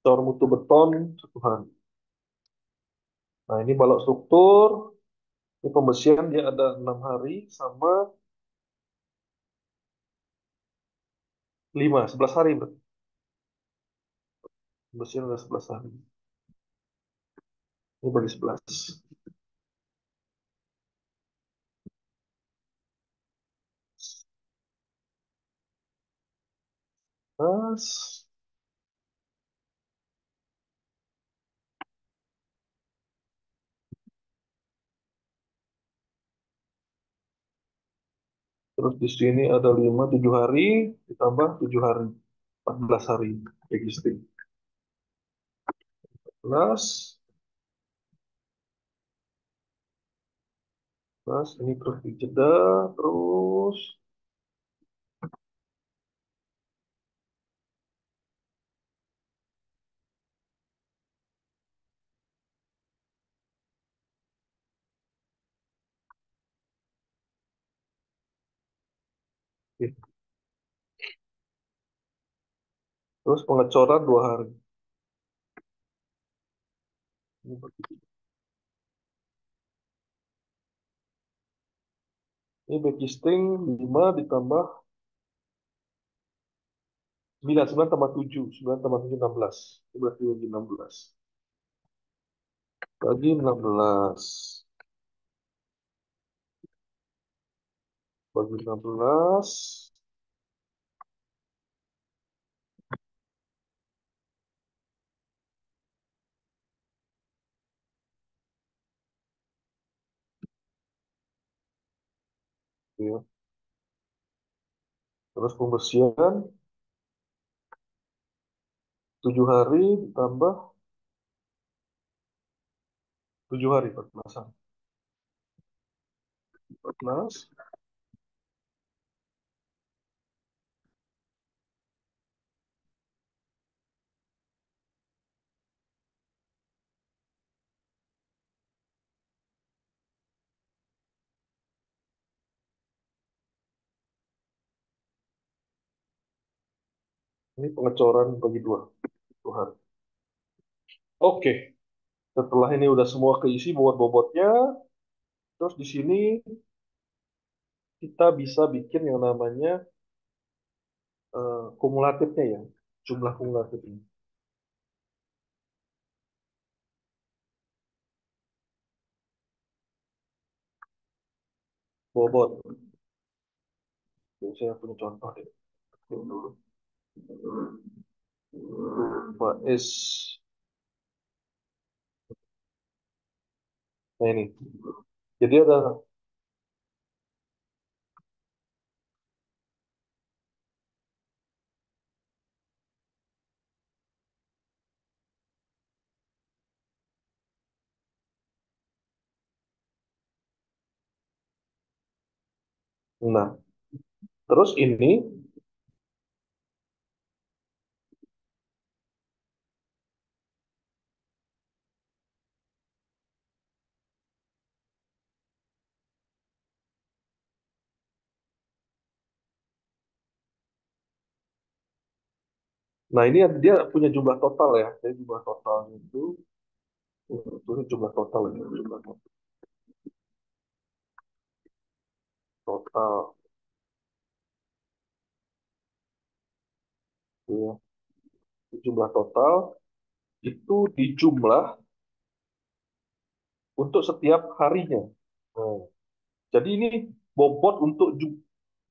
Cor mutu beton 1 hari. Nah ini balok struktur. Ini pembersihan dia ada 6 hari sama 5, 11 hari. Pembersihan ada 11 hari. Ini bagi 11. Mas. Terus di sini ada 5, 7 hari ditambah 7 hari. 14 hari existing. 14. Terus ini terus dijeda terus. Oke. Terus pengecoran 2 hari. Ini backtesting 5 ditambah 9, 9 tambah 7, 9 tambah 7, 16. Ini berarti bagi 16. Bagi 16. Bagi 16. Ya. Terus pembersihan 7 hari ditambah 7 hari 14. 14. Ini pengecoran bagi 2. 2 hari. Oke. Setelah ini udah semua keisi bobot-bobotnya, terus di sini kita bisa bikin yang namanya kumulatifnya ya, jumlah kumulatifnya. Bobot. Ini saya punya contoh deh. Ini dulu. Is. Nah ini. Jadi ada, nah, terus ini, nah ini dia punya jumlah total ya. Jadi jumlah totalnya itu jumlah total ya, jumlah total ya. Jumlah total itu dijumlah untuk setiap harinya. Nah, jadi ini bobot untuk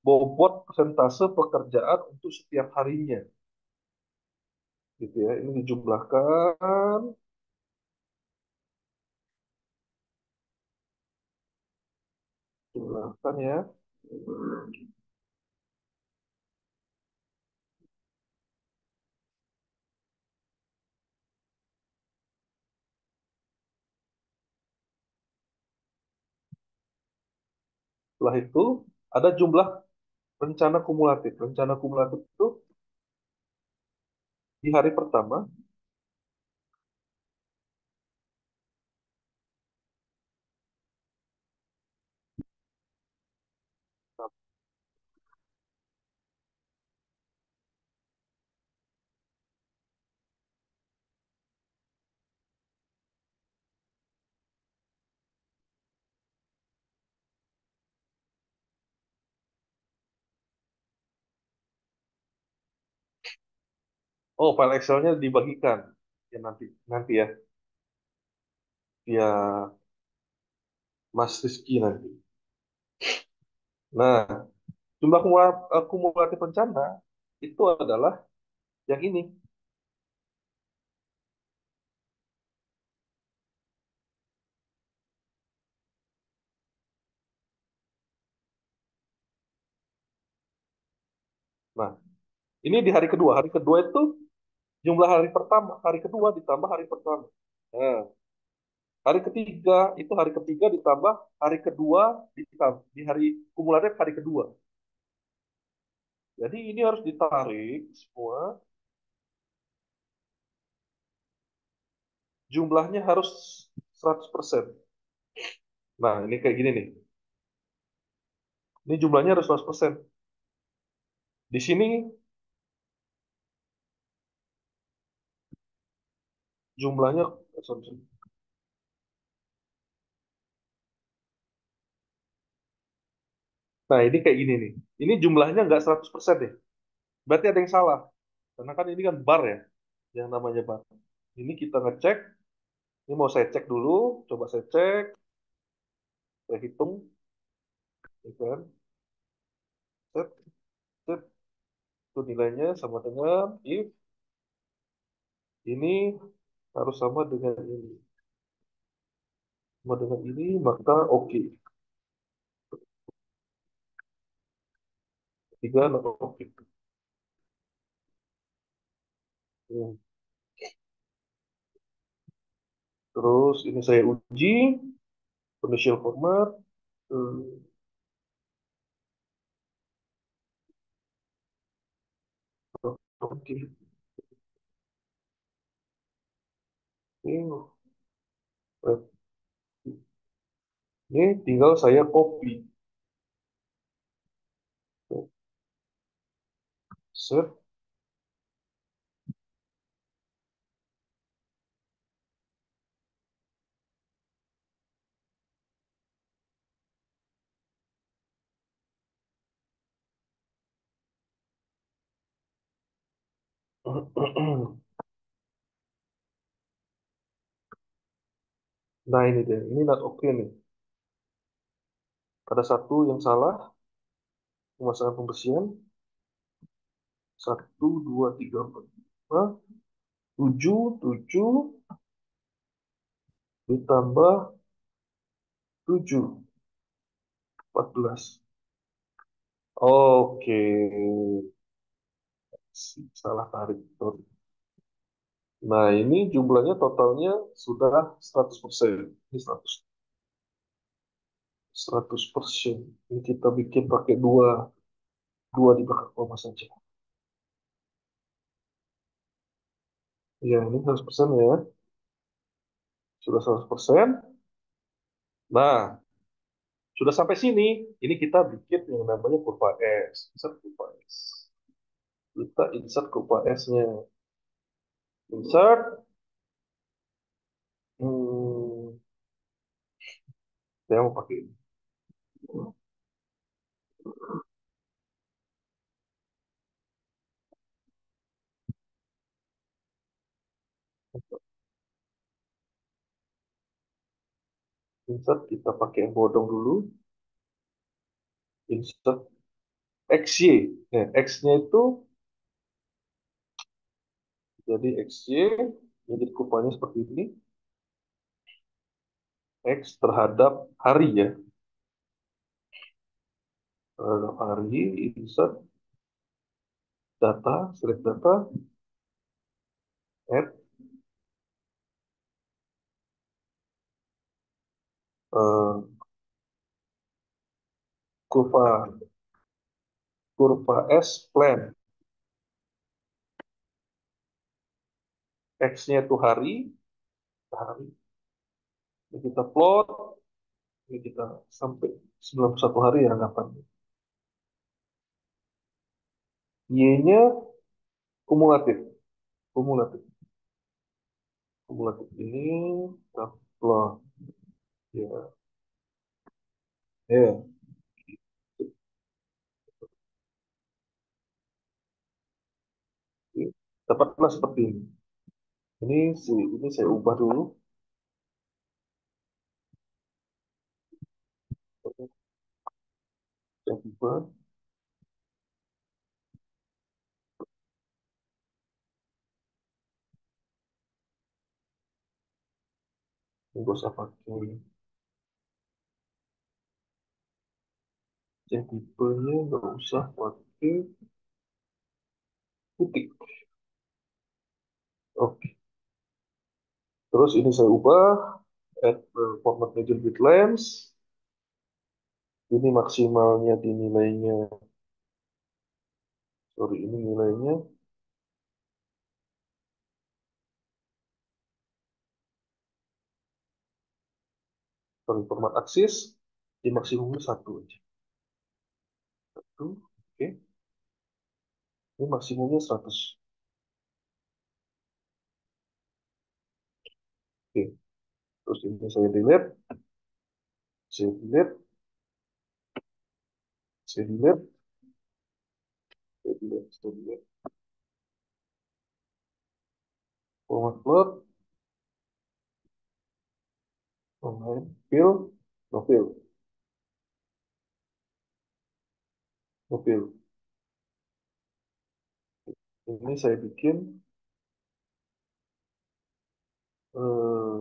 bobot persentase pekerjaan untuk setiap harinya. Gitu ya. Ini dijumlahkan, jumlahkan ya. Setelah itu ada jumlah rencana kumulatif. Rencana kumulatif itu di hari pertama. Oh, file Excel-nya dibagikan. Ya nanti nanti ya. Ya Mas Rizky nanti. Nah, jumlah kumulatif rencana itu adalah yang ini. Nah, ini di hari kedua. Hari kedua itu jumlah hari pertama, hari kedua ditambah hari pertama. Nah, hari ketiga ditambah hari kedua ditambah di hari kumulatif hari kedua. Jadi ini harus ditarik semua, jumlahnya harus 100%. Nah, ini kayak gini nih. Ini jumlahnya harus 100%. Di sini jumlahnya, sorry, sorry. Nah, ini kayak gini nih. Ini jumlahnya nggak 100% deh. Berarti ada yang salah. Karena kan ini kan bar ya, yang namanya bar. Ini kita ngecek, ini mau saya cek dulu, coba saya cek, saya hitung, ya kan? Set, set, itu nilainya sama dengan if ini harus sama dengan ini. Sama dengan ini, maka oke. Tiga, oke. Hmm. Terus ini saya uji, initial format, hmm, oke. Ini, ini tinggal saya copy. Set. Nah ini dia, ini not oke nih. Ada satu yang salah, pemasangan pembersihan. Satu, dua, tiga, empat, lima, tujuh, tujuh, ditambah tujuh, 14. Oke, salah tarik. Sorry. Nah, ini jumlahnya totalnya sudah 100%. Ini 100%. Ini kita bikin pakai dua, dua di belakang koma saja. Ya, ini 100% ya. Sudah 100%. Nah, sudah sampai sini. Ini kita bikin yang namanya kurva S. Insert kurva S. Kita insert kurva S-nya. Insert. Hmm, saya mau pakai ini. Insert, kita pakai yang bodong dulu. Insert. XY. Ya, X-nya itu jadi XY, jadi kurvanya seperti ini. X terhadap hari ya. Terhadap hari, insert data, select data, add eh, kurva kurva S plan. X-nya itu hari, hari. Ini kita plot, ini kita sampai 91 hari ya anggapannya. Y-nya kumulatif, kumulatif, kumulatif ini kita plot ya, ya. Dapatlah seperti ini. Ini saya ubah dulu. Saya ubah. Nggak usah pakai. Yang tipenya nggak usah pakai titik. Oke. Terus ini saya ubah. Add format major bit length. Ini maksimalnya di nilainya. Sorry, ini nilainya. Sorry, format aksis. Di maksimumnya 1 aja. 1. Oke. Ini maksimumnya 100. Oke. Terus ini saya delete. Saya delete. Saya delete. Saya delete. Saya delete. Format plot. Online. Fill. No fill. No fill. Ini saya bikin eh,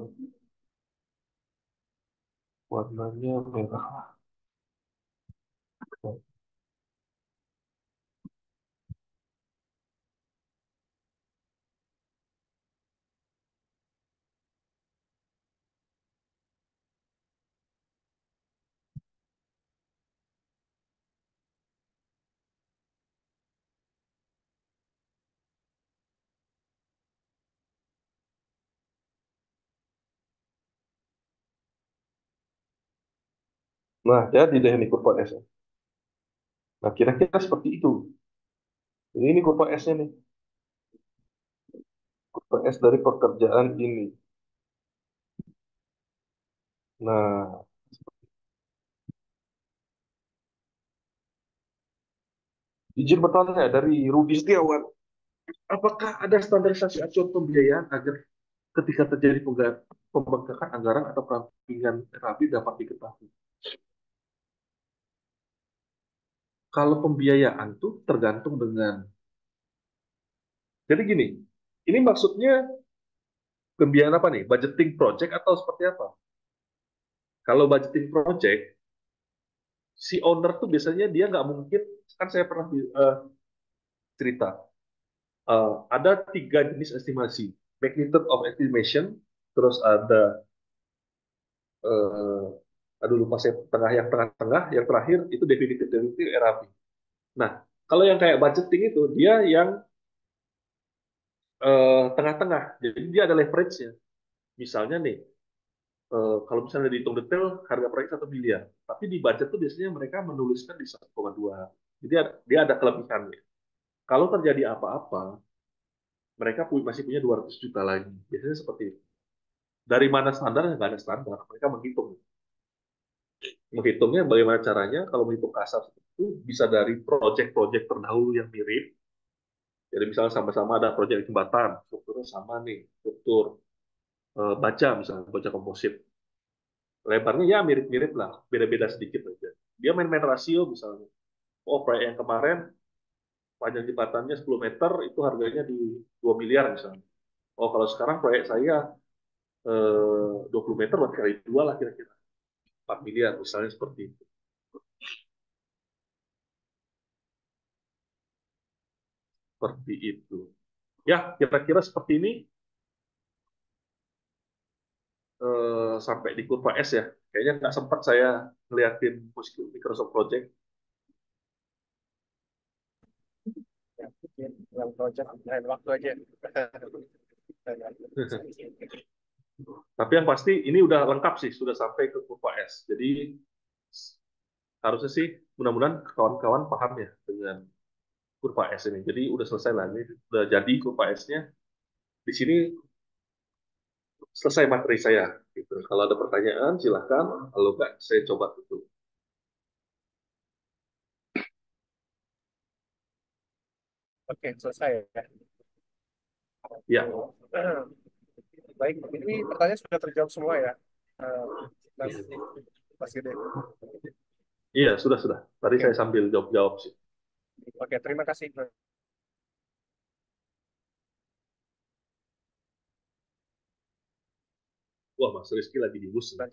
warnanya merah. Nah, jadi deh ini kurva S. Nah, kira-kira seperti itu. Jadi ini kurva S-nya nih. Kurva S dari pekerjaan ini. Nah, izin bertanya dari Rudi Setiawan, apakah ada standarisasi acuan pembiayaan agar ketika terjadi pembengkakan anggaran atau perampingan terapi dapat diketahui? Kalau pembiayaan tuh tergantung dengan, jadi gini, ini maksudnya pembiayaan apa nih? Budgeting project atau seperti apa? Kalau budgeting project, si owner tuh biasanya dia nggak mungkin, kan saya pernah cerita, ada 3 jenis estimasi. Magnitude of estimation, terus ada, aduh lupa saya, tengah-tengah, yang terakhir itu definitif RAP. Nah, kalau yang kayak budgeting itu, dia yang tengah-tengah. Jadi dia ada leverage-nya. Misalnya nih, kalau misalnya dihitung detail, harga proyek 1 miliar. Tapi di budget tuh biasanya mereka menuliskan di 1,2. Jadi dia ada kelebihannya. Kalau terjadi apa-apa, mereka masih punya 200 juta lagi. Biasanya seperti itu. Dari mana standar? Nggak ada standar. Mereka menghitung. Menghitungnya bagaimana caranya? Kalau menghitung kasar itu bisa dari proyek-proyek terdahulu yang mirip. Jadi misalnya sama-sama ada proyek jembatan, strukturnya sama nih, struktur baja misalnya, baja komposit. Lebarnya ya mirip-mirip lah, beda-beda sedikit aja. Dia main-main rasio misalnya. oh proyek yang kemarin panjang jembatannya 10 meter itu harganya di 2 miliar misalnya. Oh kalau sekarang proyek saya 20 meter berarti kali dua lah kira-kira 4 miliar misalnya seperti itu. Seperti itu. Ya kira-kira seperti ini sampai di kurva S ya. Kayaknya nggak sempat saya ngeliatin Microsoft Project. Ya, mungkin dalam project lain waktu aja. Tapi yang pasti ini udah lengkap sih, sudah sampai ke kurva S. Jadi harusnya sih mudah-mudahan kawan-kawan paham ya dengan kurva S ini. Jadi udah selesai lah, ini udah jadi kurva S-nya. Di sini selesai materi saya. Gitu. Kalau ada pertanyaan silahkan, kalau nggak saya coba tutup. Oke, selesai ya. Ya, Baik, ini pertanyaan sudah terjawab semua ya, Eh, Mas Mas Gede. iya sudah. Tadi Oke, saya sambil jawab-jawab sih. oke, terima kasih. Wah, Mas Rizky lagi di bus.